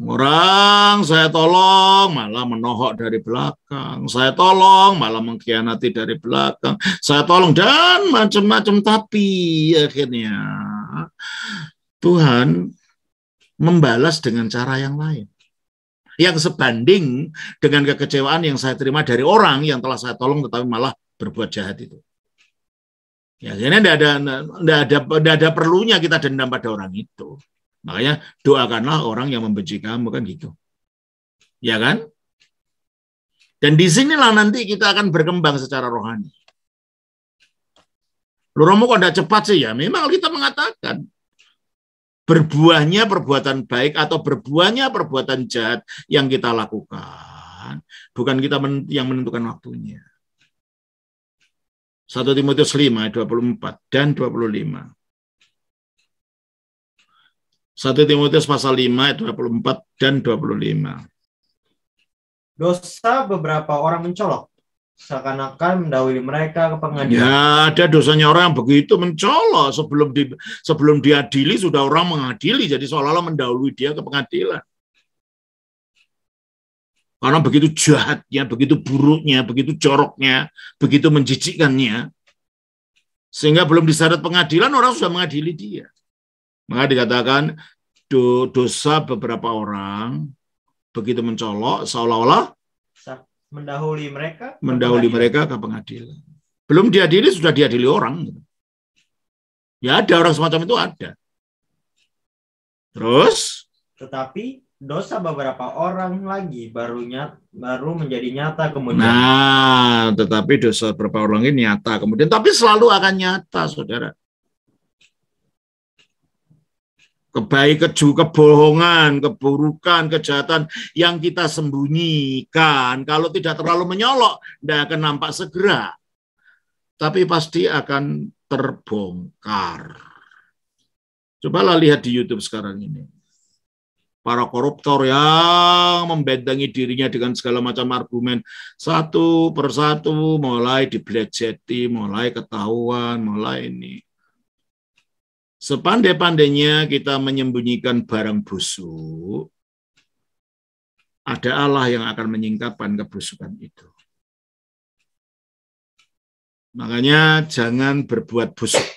Orang saya tolong malah menohok dari belakang. Saya tolong malah mengkhianati dari belakang. Saya tolong dan macam-macam. Tapi akhirnya Tuhan membalas dengan cara yang lain. Yang sebanding dengan kekecewaan yang saya terima dari orang yang telah saya tolong tetapi malah berbuat jahat itu. Ya, ini tidak ada perlunya kita dendam pada orang itu. Makanya doakanlah orang yang membenci kamu, kan gitu. Ya kan? Dan disinilah nanti kita akan berkembang secara rohani. Lu Romo kok tidak cepat sih ya? Memang kita mengatakan berbuahnya perbuatan baik atau berbuahnya perbuatan jahat yang kita lakukan. Bukan kita yang menentukan waktunya. 1 Timotius 5, 24 dan 25. 1 Timotius pasal 5 ayat 24 dan 25. Dosa beberapa orang mencolok, seakan-akan mendahului mereka ke pengadilan. Ya, ada dosanya orang yang begitu mencolok. Sebelum diadili, sudah orang mengadili. Jadi seolah-olah mendahului dia ke pengadilan. Karena begitu jahatnya, begitu buruknya, begitu joroknya, begitu menjijikkannya. Sehingga belum disyarat pengadilan, orang sudah mengadili dia. Maka dikatakan dosa beberapa orang begitu mencolok seolah-olah mendahului mereka ke pengadilan. Belum diadili sudah diadili orang. Ya ada orang semacam itu ada. Terus? Tetapi dosa beberapa orang lagi baru menjadi nyata kemudian. Nah, tetapi dosa beberapa orang ini nyata kemudian. Tapi selalu akan nyata, saudara. Kebohongan, keburukan, kejahatan yang kita sembunyikan, kalau tidak terlalu menyolok, tidak akan nampak segera. Tapi pasti akan terbongkar. Cobalah lihat di YouTube sekarang ini. Para koruptor yang membentengi dirinya dengan segala macam argumen. Satu persatu mulai dibelejeti, mulai ketahuan, mulai ini. Sepandai-pandainya kita menyembunyikan barang busuk, ada Allah yang akan menyingkapkan kebusukan itu. Makanya jangan berbuat busuk.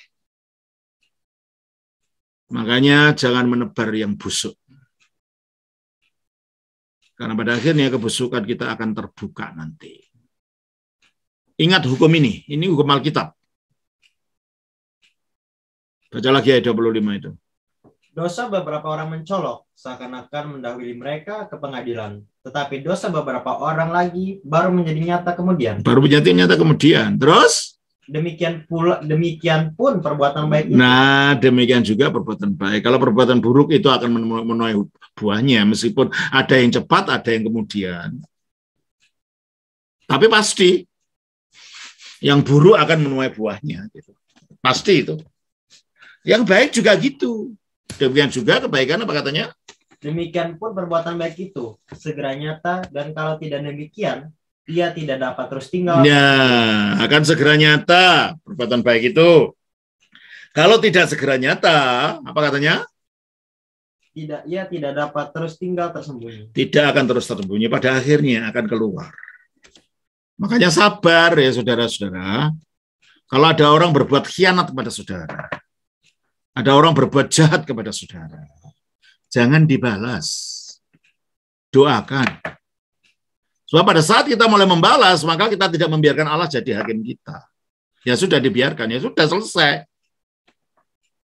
Makanya jangan menebar yang busuk. Karena pada akhirnya kebusukan kita akan terbuka nanti. Ingat hukum ini hukum Alkitab. Baca lagi ayat 25 itu. Dosa beberapa orang mencolok, seakan-akan mendahului mereka ke pengadilan. Tetapi dosa beberapa orang lagi baru menjadi nyata kemudian. Terus? Demikian pun perbuatan baik itu. Nah, demikian juga perbuatan baik. Kalau perbuatan buruk itu akan menuai buahnya. Meskipun ada yang cepat, ada yang kemudian. Tapi pasti yang buruk akan menuai buahnya. Gitu. Pasti itu. Yang baik juga gitu. Demikian juga kebaikan apa katanya? Demikian pun perbuatan baik itu segera nyata, dan kalau tidak demikian, ia tidak dapat terus tinggal. Ya, akan segera nyata perbuatan baik itu. Kalau tidak segera nyata, apa katanya? Ia tidak dapat terus tinggal tersembunyi. Tidak akan terus tersembunyi, pada akhirnya akan keluar. Makanya sabar ya saudara-saudara. Kalau ada orang berbuat khianat kepada saudara, ada orang berbuat jahat kepada saudara, jangan dibalas. Doakan. Sebab pada saat kita mulai membalas, maka kita tidak membiarkan Allah jadi hakim kita. Ya sudah dibiarkan, ya sudah selesai.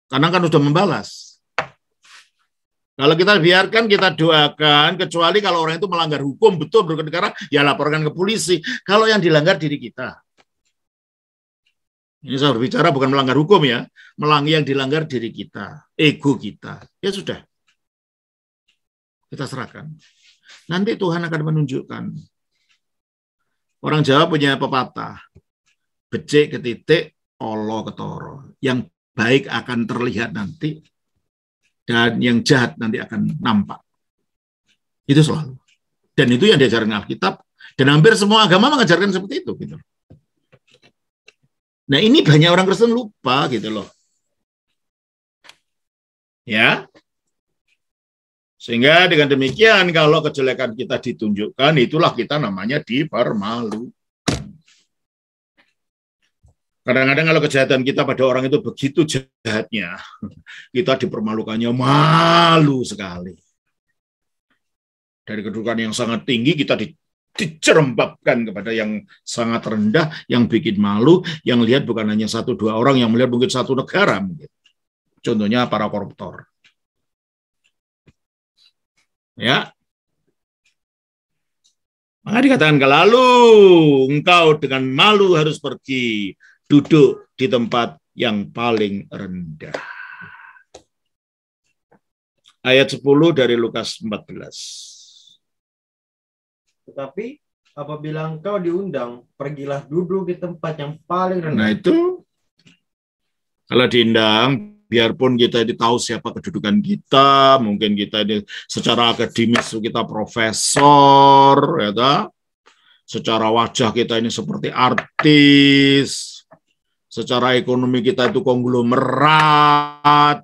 Karena kan sudah membalas. Kalau kita biarkan, kita doakan, kecuali kalau orang itu melanggar hukum, betul berkendara, ya laporkan ke polisi. Kalau yang dilanggar diri kita. Ini saya berbicara bukan melanggar hukum ya, yang dilanggar diri kita, ego kita. Ya sudah, Kita serahkan. Nanti Tuhan akan menunjukkan. Orang Jawa punya pepatah, becik ke titik, olo ke toro. Yang baik akan terlihat nanti, dan yang jahat nanti akan nampak. Itu selalu. Dan itu yang diajarkan Alkitab, dan hampir semua agama mengajarkan seperti itu. Gitu. Nah ini banyak orang Kristen lupa gitu loh. Ya. Sehingga dengan demikian kalau kejelekan kita ditunjukkan, itulah kita namanya dipermalukan. Kadang-kadang kalau kejahatan kita pada orang itu begitu jahatnya, kita dipermalukannya malu sekali. Dari kedudukan yang sangat tinggi kita dicerembabkan kepada yang sangat rendah, yang bikin malu, yang lihat bukan hanya 1-2 orang, yang melihat mungkin 1 negara. Mungkin. Contohnya para koruptor. Ya, maka dikatakan lalu engkau dengan malu harus pergi duduk di tempat yang paling rendah. Ayat 10 dari Lukas 14. Tetapi apabila engkau diundang, pergilah duduk di tempat yang paling rendah. Nah itu, kalau diundang, biarpun kita ini tahu siapa kedudukan kita, mungkin kita ini secara akademis kita profesor, ya tak? Secara wajah kita ini seperti artis, secara ekonomi kita itu konglomerat.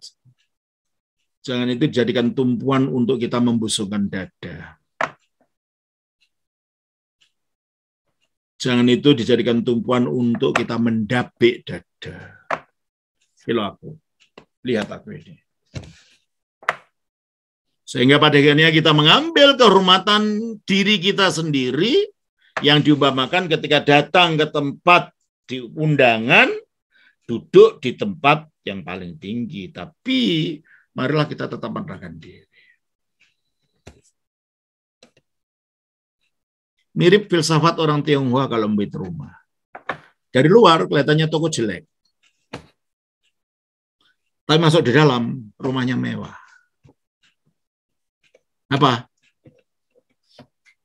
Jangan itu dijadikan tumpuan untuk kita membusungkan dada. Jangan itu dijadikan tumpuan untuk kita mendabik dada. Kilo aku. Lihat aku ini. Sehingga pada akhirnya kita mengambil kehormatan diri kita sendiri yang diumpamakan ketika datang ke tempat di undangan, duduk di tempat yang paling tinggi. Tapi marilah kita tetap merendahkan diri. Mirip filsafat orang Tionghoa kalau membuat rumah. Dari luar kelihatannya toko jelek. Tapi masuk di dalam, rumahnya mewah. Apa?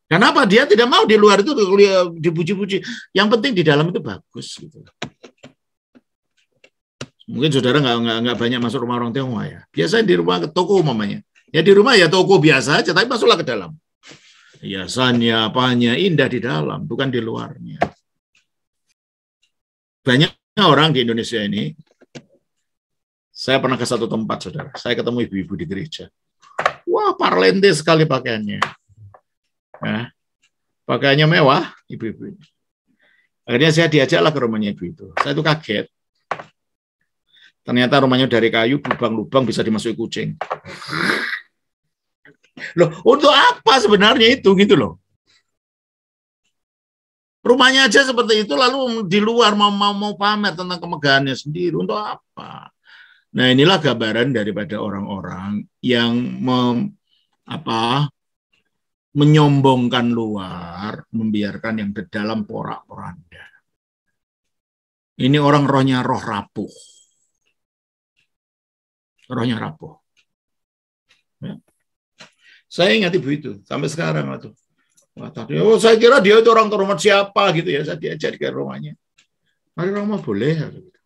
Kenapa dia tidak mau di luar itu dipuji-puji? Yang penting di dalam itu bagus. Gitu. Mungkin saudara nggak banyak masuk rumah orang Tionghoa ya. Biasanya di rumah toko umpamanya. Ya di rumah ya toko biasa aja, tapi masuklah ke dalam. Hiasannya, apanya, indah di dalam, bukan di luarnya. Banyak orang di Indonesia ini. Saya pernah ke satu tempat, saudara. Saya ketemu ibu-ibu di gereja. Wah, parlente sekali pakaiannya. Nah, pakaiannya mewah, ibu-ibu. Akhirnya saya diajaklah ke rumahnya ibu itu. Saya itu kaget. Ternyata rumahnya dari kayu, lubang-lubang bisa dimasuki kucing. Loh, untuk apa sebenarnya itu gitu loh? Rumahnya aja seperti itu, lalu di luar mau pamer tentang kemegahannya sendiri. Untuk apa? Nah, inilah gambaran daripada orang-orang yang menyombongkan luar, membiarkan yang di dalam porak-poranda. Ini orang rohnya roh rapuh. Rohnya rapuh. Ya. Saya ingat ibu itu sampai sekarang tuh. Wah, tadi, saya kira dia itu orang terhormat siapa gitu ya. Saya diajak ke rumahnya. Mari rumah boleh. Gitu.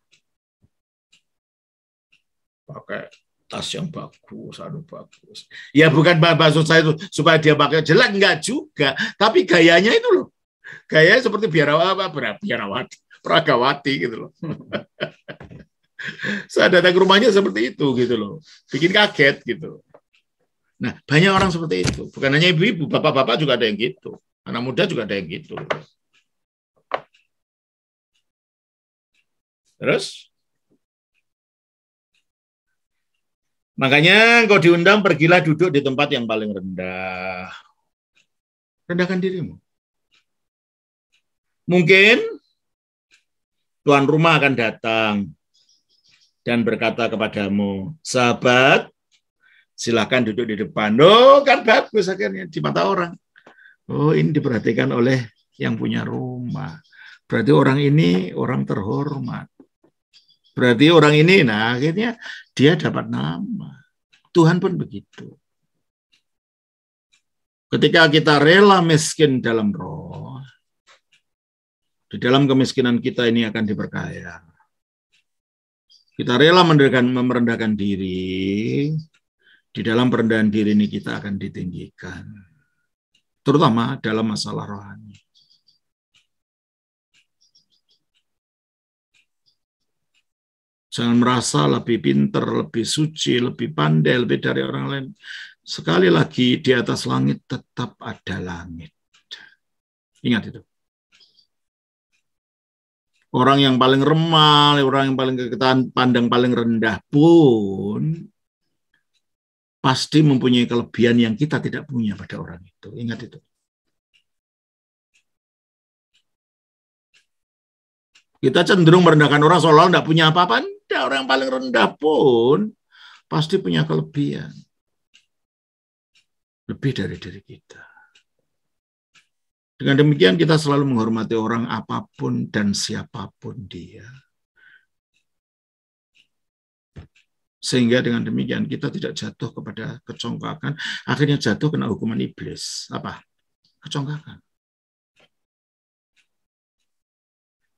Pakai tas yang bagus, bagus. Ya bukan maksud saya itu supaya dia pakai jelek, enggak juga. Tapi gayanya itu loh. Gayanya seperti Pragawati gitu loh. Saya datang ke rumahnya seperti itu gitu loh. Bikin kaget gitu. Nah, banyak orang seperti itu. Bukan hanya ibu-ibu, bapak-bapak juga ada yang gitu. Anak muda juga ada yang gitu. Terus? Makanya engkau diundang, pergilah duduk di tempat yang paling rendah. Rendahkan dirimu. Mungkin tuan rumah akan datang dan berkata kepadamu, sahabat, silakan duduk di depan. Oh, kan bagus akhirnya di mata orang. Oh, ini diperhatikan oleh yang punya rumah. Berarti orang ini orang terhormat. Berarti orang ini, nah akhirnya dia dapat nama. Tuhan pun begitu. Ketika kita rela miskin dalam roh, di dalam kemiskinan kita ini akan diperkaya. Kita rela merendahkan diri, di dalam perendahan diri ini kita akan ditinggikan. Terutama dalam masalah rohani. Jangan merasa lebih pintar, lebih suci, lebih pandai, lebih dari orang lain. Sekali lagi, di atas langit tetap ada langit. Ingat itu. Orang yang paling remah, orang yang paling pandang paling rendah pun pasti mempunyai kelebihan yang kita tidak punya pada orang itu. Ingat itu. Kita cenderung merendahkan orang seolah-olah tidak punya apa-apa. Tidak, orang yang paling rendah pun pasti punya kelebihan. Lebih dari diri kita. Dengan demikian kita selalu menghormati orang apapun dan siapapun dia. Sehingga dengan demikian kita tidak jatuh kepada kecongkakan, akhirnya jatuh kena hukuman iblis. Apa? Kecongkakan.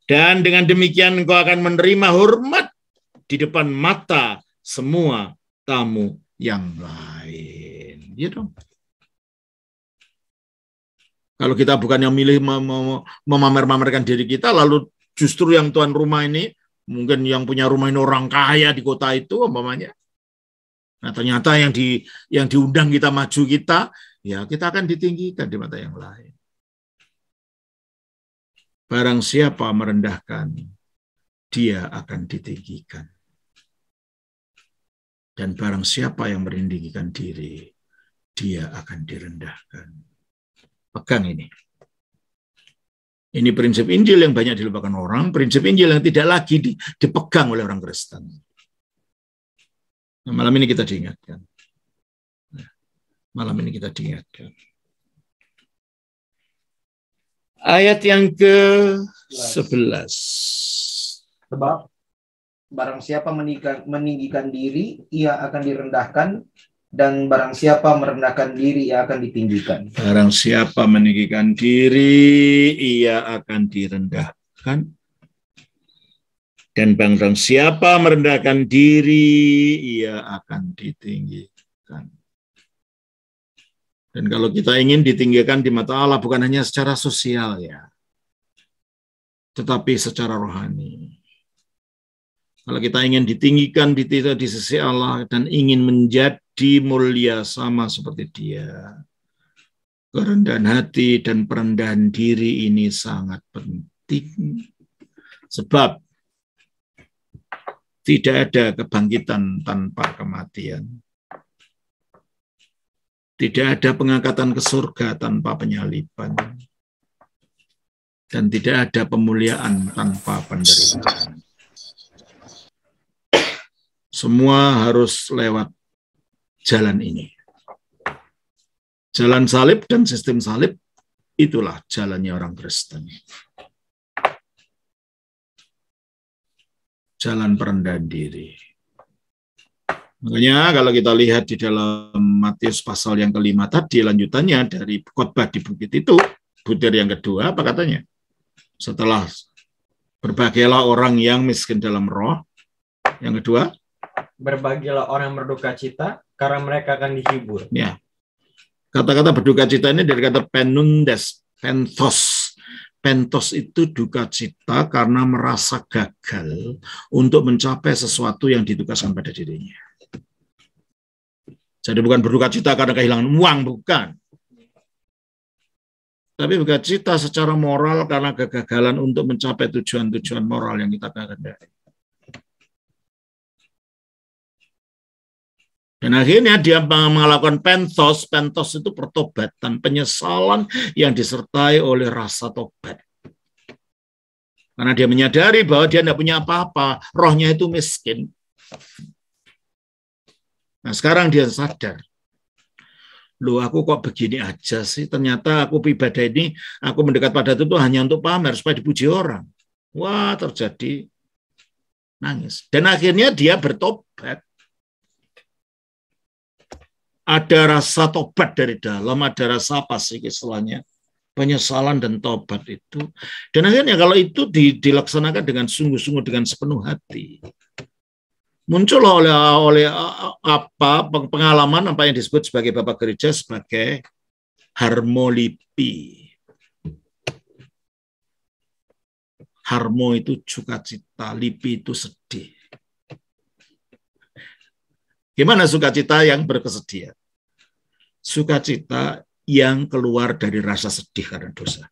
Dan dengan demikian engkau akan menerima hormat di depan mata semua tamu yang lain. Ya dong. Kalau kita bukan yang milih memamer-mamerkan diri kita, lalu justru yang tuan rumah ini, mungkin yang punya rumah ini orang kaya di kota itu, umpamanya. Nah, ternyata yang diundang kita maju kita, ya kita akan ditinggikan di mata yang lain. Barang siapa merendahkan, dia akan ditinggikan. Dan barang siapa yang meninggikan diri, dia akan direndahkan. Pegang ini. Ini prinsip Injil yang banyak dilupakan orang, prinsip Injil yang tidak lagi dipegang oleh orang Kristen. Nah, malam ini kita diingatkan. Malam ini kita diingatkan. Ayat yang ke-11. Sebab barang siapa meninggikan diri, ia akan direndahkan. Dan barang siapa merendahkan diri, ia akan ditinggikan. Barang siapa meninggikan diri, ia akan direndahkan. Dan barang siapa merendahkan diri, ia akan ditinggikan. Dan kalau kita ingin ditinggikan di mata Allah, bukan hanya secara sosial ya, tetapi secara rohani. Kalau kita ingin ditinggikan di sisi Allah dan ingin menjadi mulia sama seperti Dia, kerendahan hati dan perendahan diri ini sangat penting. Sebab tidak ada kebangkitan tanpa kematian. Tidak ada pengangkatan ke surga tanpa penyaliban. Dan tidak ada pemuliaan tanpa penderitaan. Semua harus lewat jalan ini. Jalan salib dan sistem salib, itulah jalannya orang Kristen. Jalan perendahan diri. Makanya kalau kita lihat di dalam Matius pasal yang ke-5 tadi, lanjutannya dari khotbah di bukit itu, butir yang kedua, apa katanya? Setelah berbahagialah orang yang miskin dalam roh, yang kedua, berbahagialah orang yang berduka cita, karena mereka akan dihibur. Ya. Kata-kata berduka cita ini dari kata penundes, pentos. Pentos itu duka cita karena merasa gagal untuk mencapai sesuatu yang ditugaskan pada dirinya. Jadi bukan berduka cita karena kehilangan uang, bukan. Tapi berduka cita secara moral karena kegagalan untuk mencapai tujuan-tujuan moral yang kita kehendaki. Dan akhirnya dia melakukan pentos. Pentos itu pertobatan, penyesalan yang disertai oleh rasa tobat. Karena dia menyadari bahwa dia tidak punya apa-apa, rohnya itu miskin. Nah sekarang dia sadar, loh aku kok begini aja sih, ternyata aku ibadah ini, aku mendekat pada itu hanya untuk pamer, supaya dipuji orang. Wah terjadi nangis. Dan akhirnya dia bertobat. Ada rasa tobat dari dalam, ada rasa apa sih istilahnya? Penyesalan dan tobat itu. Dan akhirnya kalau itu dilaksanakan dengan sungguh-sungguh, dengan sepenuh hati, muncul oleh apa pengalaman apa yang disebut sebagai Bapak Gereja sebagai harmolipi. Harmo itu sukacita, lipi itu sedih. Gimana sukacita yang berkesedihan? Sukacita yang keluar dari rasa sedih karena dosa.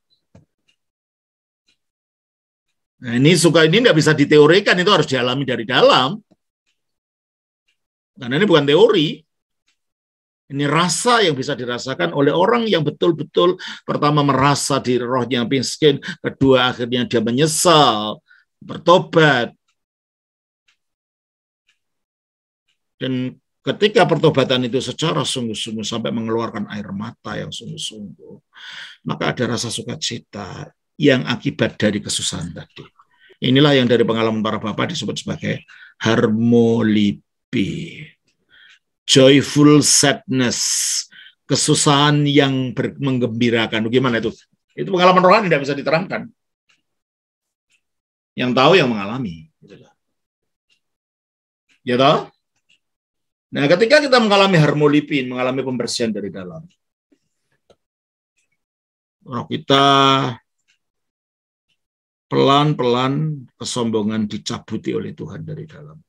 Nah, ini nggak bisa diteorikan, itu harus dialami dari dalam. Karena ini bukan teori. Ini rasa yang bisa dirasakan oleh orang yang betul-betul pertama merasa di rohnya miskin, kedua akhirnya dia menyesal, bertobat. Dan ketika pertobatan itu secara sungguh-sungguh sampai mengeluarkan air mata yang sungguh-sungguh, maka ada rasa sukacita yang akibat dari kesusahan tadi. Inilah yang dari pengalaman para bapak disebut sebagai harmolipi. Joyful sadness, kesusahan yang menggembirakan. Bagaimana itu? Itu pengalaman rohani, tidak bisa diterangkan. Yang tahu yang mengalami. Ya tahu? Nah, ketika kita mengalami harmolipin, mengalami pembersihan dari dalam, roh kita pelan-pelan kesombongan dicabuti oleh Tuhan dari dalam.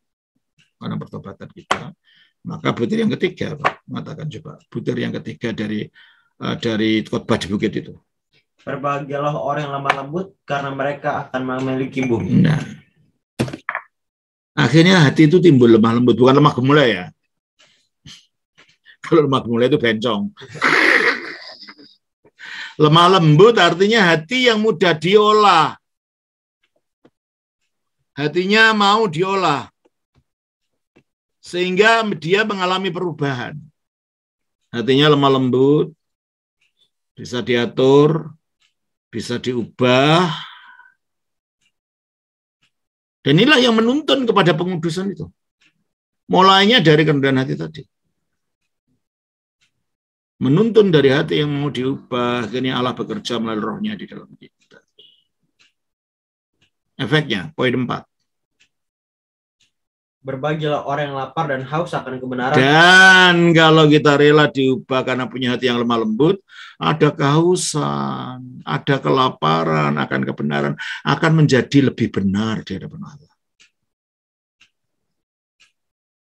Karena pertobatan kita. Maka butir yang ketiga, Pak, mengatakan coba, butir yang ketiga dari khotbah di bukit itu. Berbahagialah orang yang lemah lembut, karena mereka akan memiliki bumi. Nah, akhirnya hati itu timbul lemah lembut, bukan lemah gemulai ya. Kalau lemah gemulai itu bencong. Lemah lembut artinya hati yang mudah diolah. Hatinya mau diolah. Sehingga dia mengalami perubahan. Hatinya lemah lembut, bisa diatur, bisa diubah. Dan inilah yang menuntun kepada pengudusan itu. Mulainya dari kerendahan hati tadi. Menuntun dari hati yang mau diubah, akhirnya Allah bekerja melalui rohnya di dalam kita. Efeknya, poin 4. Berbahagialah orang yang lapar dan haus akan kebenaran. Dan kalau kita rela diubah karena punya hati yang lemah lembut, ada kehausan, ada kelaparan akan kebenaran, akan menjadi lebih benar di hadapan Allah.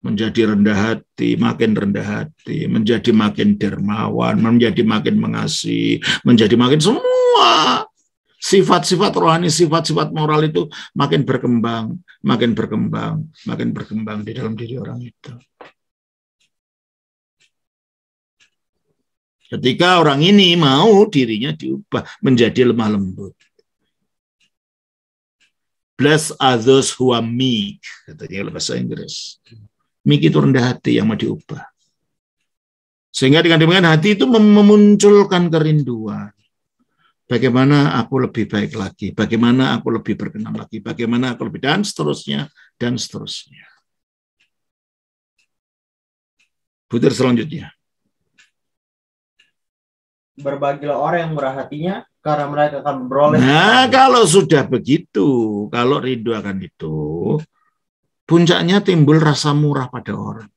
Menjadi rendah hati, makin rendah hati, menjadi makin dermawan, menjadi makin mengasihi, menjadi makin semua sifat-sifat rohani, sifat-sifat moral itu makin berkembang, makin berkembang, makin berkembang di dalam diri orang itu. Ketika orang ini mau dirinya diubah menjadi lemah lembut. Blessed are those who are meek, katanya bahasa Inggris. Meek itu rendah hati yang mau diubah. Sehingga dengan demikian hati itu memunculkan kerinduan. Bagaimana aku lebih baik lagi, bagaimana aku lebih berkenan lagi, bagaimana aku lebih, dan seterusnya, dan seterusnya. Butir selanjutnya. Berbahagialah orang yang murah hatinya, karena mereka akan beroleh. Nah, kalau sudah begitu, kalau rindu akan itu, puncaknya timbul rasa murah pada orang.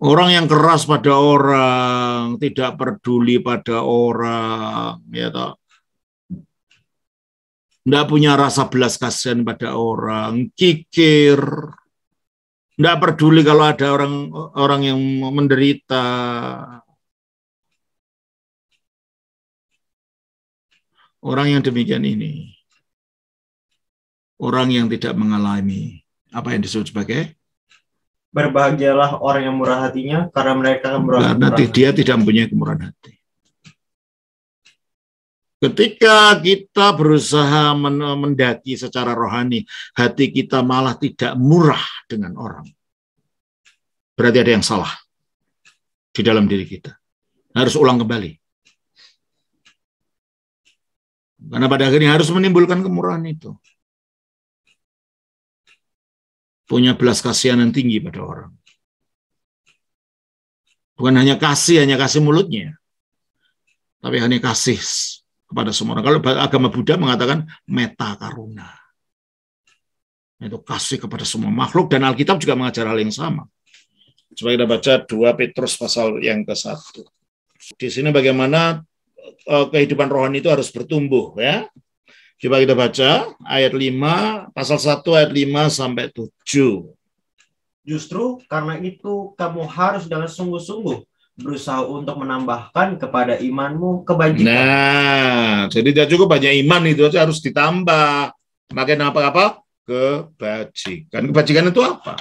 Orang yang keras pada orang, tidak peduli pada orang, ya toh. Tidak punya rasa belas kasihan pada orang, kikir, tidak peduli kalau ada orang yang menderita. Orang yang demikian ini, orang yang tidak mengalami apa yang disebut sebagai berbahagialah orang yang murah hatinya, karena mereka akan beroleh. Karena dia tidak mempunyai kemurahan hati. Ketika kita berusaha mendaki secara rohani, hati kita malah tidak murah dengan orang. Berarti ada yang salah di dalam diri kita. Harus ulang kembali. Karena pada akhirnya harus menimbulkan kemurahan itu. punya belas kasihan yang tinggi pada orang. Bukan hanya kasih mulutnya, tapi hanya kasih kepada semua orang. Kalau agama Buddha mengatakan metta karuna, itu kasih kepada semua makhluk, dan Alkitab juga mengajar hal yang sama. Coba kita baca 2 Petrus pasal yang ke-1. Di sini bagaimana kehidupan rohani itu harus bertumbuh, ya. Coba kita baca ayat 5, pasal 1 ayat 5 sampai 7. Justru karena itu kamu harus dengan sungguh-sungguh berusaha untuk menambahkan kepada imanmu kebajikan. Nah, jadi tidak cukup banyak iman, itu aja harus ditambah. Makin apa-apa? Kebajikan. Kebajikan itu apa?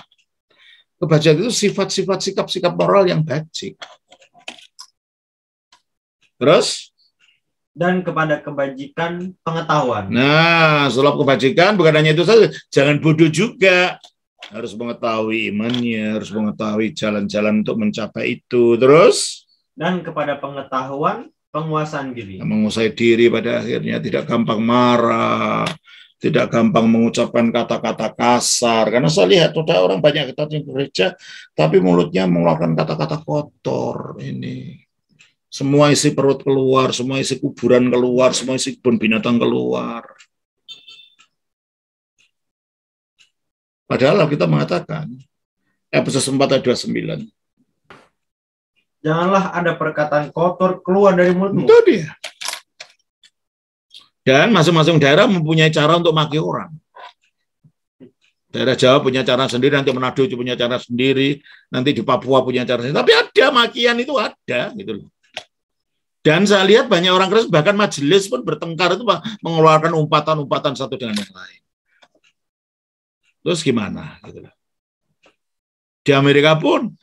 Kebajikan itu sifat-sifat, sikap-sikap moral yang bajik. Terus? Dan kepada kebajikan pengetahuan. Nah, setelah kebajikan bukan hanya itu saja, jangan bodoh juga. Harus mengetahui imannya, harus mengetahui jalan-jalan untuk mencapai itu. Terus? Dan kepada pengetahuan penguasaan diri. Menguasai diri pada akhirnya, tidak gampang marah, tidak gampang mengucapkan kata-kata kasar. Karena saya lihat ada orang banyak kita di gereja, tapi mulutnya mengeluarkan kata-kata kotor ini. Semua isi perut keluar, semua isi kuburan keluar, semua isi kebun binatang keluar. Padahal kita mengatakan, Efesus 4 ayat 29. Janganlah ada perkataan kotor keluar dari mulutmu. Itu dia. Dan masing-masing daerah mempunyai cara untuk maki orang. Daerah Jawa punya cara sendiri, nanti Manado punya cara sendiri, nanti di Papua punya cara sendiri. Tapi ada makian itu ada, gitu loh. Dan saya lihat banyak orang Kristen, bahkan majelis pun bertengkar itu mengeluarkan umpatan-umpatan satu dengan yang lain. Terus gimana? Gitu loh. Di Amerika pun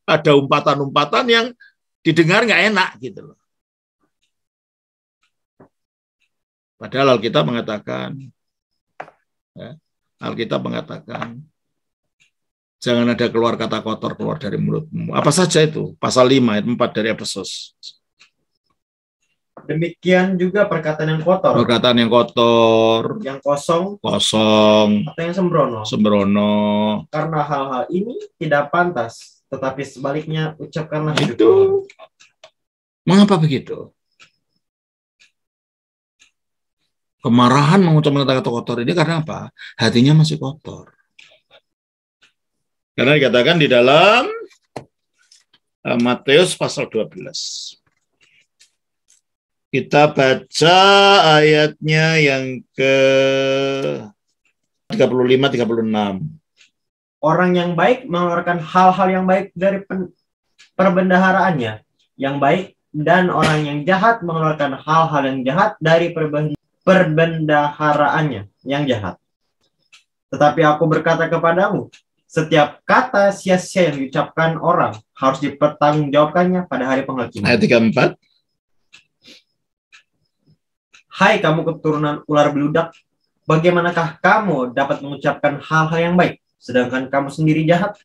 ada umpatan-umpatan yang didengar nggak enak, gitu loh. Padahal Alkitab mengatakan, jangan ada keluar kata kotor keluar dari mulutmu. Apa saja itu? Pasal 5 ayat 4 dari Efesus. Demikian juga perkataan yang kotor. Perkataan yang kotor, yang kosong, atau yang sembrono. Karena hal-hal ini tidak pantas, tetapi sebaliknya ucapkanlah itu. Mengapa begitu? Kemarahan mengucapkan kata-kata kotor ini karena apa? Hatinya masih kotor. Karena dikatakan di dalam Matius pasal 12. Kita baca ayatnya yang ke 35-36. Orang yang baik mengeluarkan hal-hal yang baik dari perbendaharaannya yang baik, dan orang yang jahat mengeluarkan hal-hal yang jahat dari perbendaharaannya yang jahat. Tetapi aku berkata kepadamu, setiap kata sia-sia yang diucapkan orang harus dipertanggungjawabkannya pada hari penghakiman. Ayat 34. Hai kamu keturunan ular beludak, bagaimanakah kamu dapat mengucapkan hal-hal yang baik, sedangkan kamu sendiri jahat?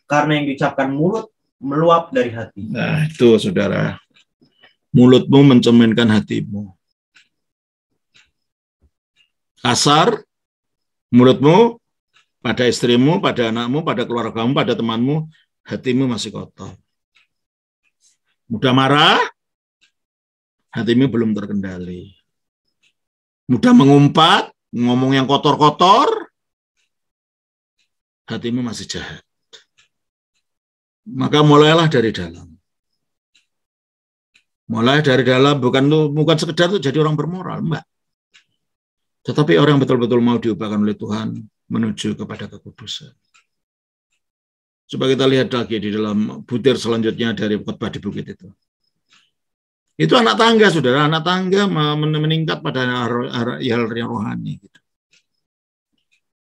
Karena yang diucapkan mulut meluap dari hati. Nah itu saudara, mulutmu mencerminkan hatimu. Kasar, mulutmu pada istrimu, pada anakmu, pada keluargamu, pada temanmu, hatimu masih kotor. Mudah marah, hatimu belum terkendali. Mudah mengumpat, ngomong yang kotor-kotor, hatimu masih jahat. Maka mulailah dari dalam. Mulai dari dalam, bukan sekedar tuh jadi orang bermoral, enggak. Tetapi orang yang betul-betul mau diubahkan oleh Tuhan menuju kepada kekudusan. Coba kita lihat lagi di dalam butir selanjutnya dari khotbah di bukit itu. Itu anak tangga, saudara. Anak tangga meningkat pada hal yang rohani.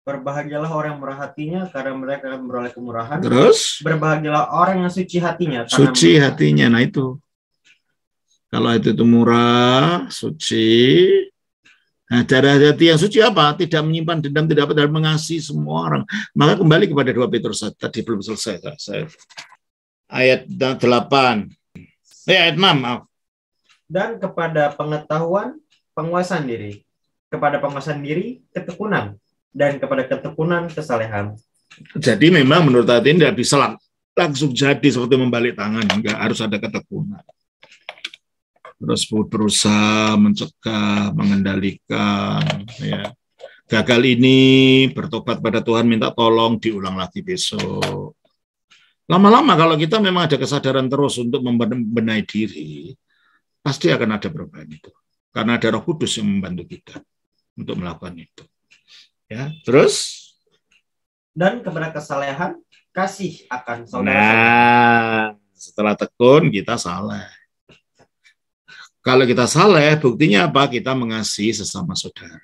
Berbahagialah orang yang murah hatinya, karena mereka akan beroleh kemurahan. Terus? Berbahagialah orang yang suci hatinya. Suci hatinya, nah itu. Kalau itu murah, suci. Nah, cara hati yang suci apa? Tidak menyimpan dendam, tidak apa, dan mengasihi semua orang. Maka kembali kepada 2 Petrus tadi belum selesai. Ayat 8. Ayat 6, maaf. Dan kepada pengetahuan, penguasaan diri. Kepada penguasaan diri, ketekunan. dan kepada ketekunan kesalehan. Jadi memang menurut hati ini tidak bisa langsung jadi seperti membalik tangan, enggak, harus ada ketekunan. Terus berusaha mencegah, mengendalikan, ya. Gagal ini bertobat pada Tuhan, minta tolong, diulang lagi besok. Lama-lama kalau kita memang ada kesadaran terus untuk membenahi diri, pasti akan ada perubahan itu. Karena ada Roh Kudus yang membantu kita untuk melakukan itu. Ya, terus? Dan kepada kesalehan, kasih akan saudara. Nah, setelah tekun kita saleh. Kalau kita saleh, buktinya apa? Kita mengasihi sesama saudara.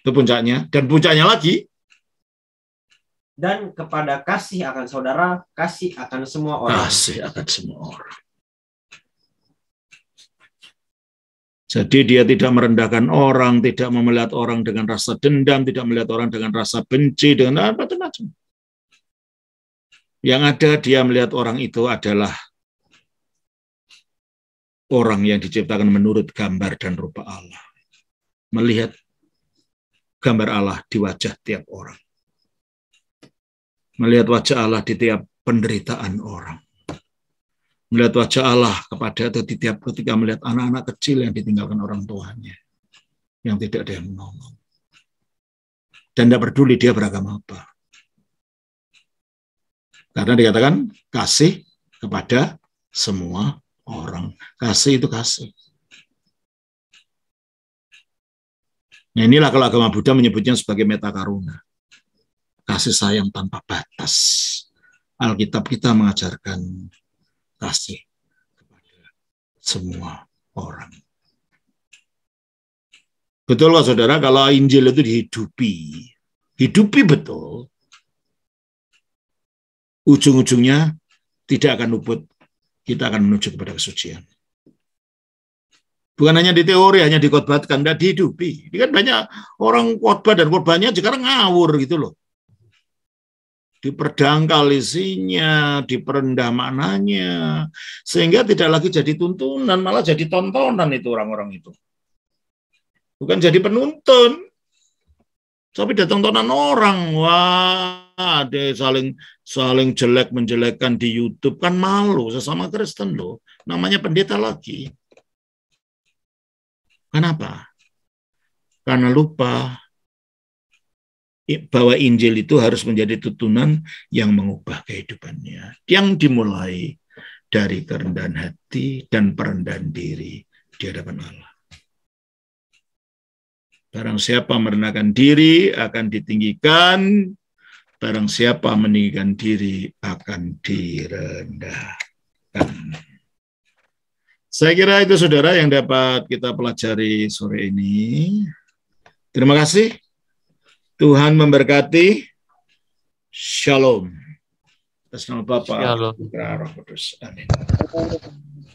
Itu puncaknya. Dan puncaknya lagi, dan kepada kasih akan saudara, kasih akan semua orang. Kasih akan semua orang. Jadi dia tidak merendahkan orang, tidak melihat orang dengan rasa dendam, tidak melihat orang dengan rasa benci, dengan macam-macam. Yang ada dia melihat orang itu adalah orang yang diciptakan menurut gambar dan rupa Allah. Melihat gambar Allah di wajah tiap orang. Melihat wajah Allah di tiap penderitaan orang. Melihat wajah Allah ketika melihat anak-anak kecil yang ditinggalkan orang tuanya. Yang tidak ada yang menolong. Dan tidak peduli dia beragama apa. Karena dikatakan kasih kepada semua orang. Kasih itu kasih. Nah, inilah kalau agama Buddha menyebutnya sebagai metakaruna. Kasih sayang tanpa batas. Alkitab kita mengajarkan kasih kepada semua orang. Betul Pak Saudara, kalau Injil itu dihidupi betul, ujung-ujungnya tidak akan luput, kita akan menuju kepada kesucian. Bukan hanya di teori, hanya dikotbatkan, tidak dihidupi. Ini kan banyak orang khotbah dan khotbahnya sekarang ngawur gitu loh. Diperdangkal isinya, diperendah maknanya, sehingga tidak lagi jadi tuntunan, malah jadi tontonan itu orang-orang itu. Bukan jadi penuntun, tapi ada tontonan orang. Wah, ada saling jelek menjelekkan di YouTube, kan malu sesama Kristen loh. Namanya pendeta lagi. Kenapa? Karena lupa bahwa Injil itu harus menjadi tuntunan yang mengubah kehidupannya, yang dimulai dari kerendahan hati dan perendahan diri di hadapan Allah. Barang siapa merendahkan diri akan ditinggikan, barang siapa meninggikan diri akan direndahkan. Saya kira itu saudara yang dapat kita pelajari sore ini. Terima kasih. Tuhan memberkati. Shalom. Atas nama Bapa, Putra, Roh Kudus. Amin.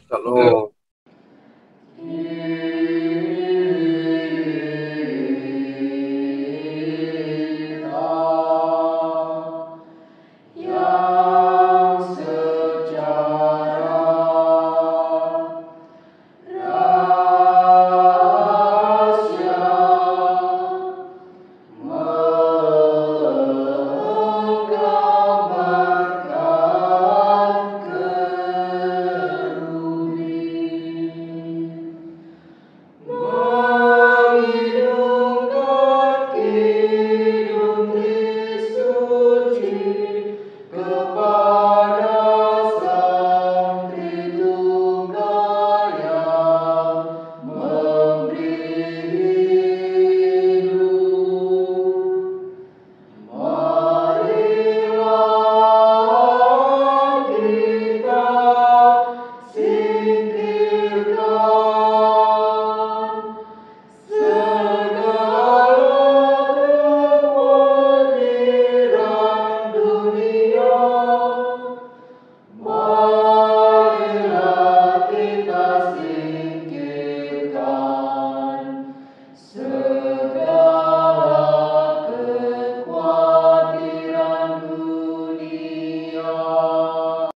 Shalom.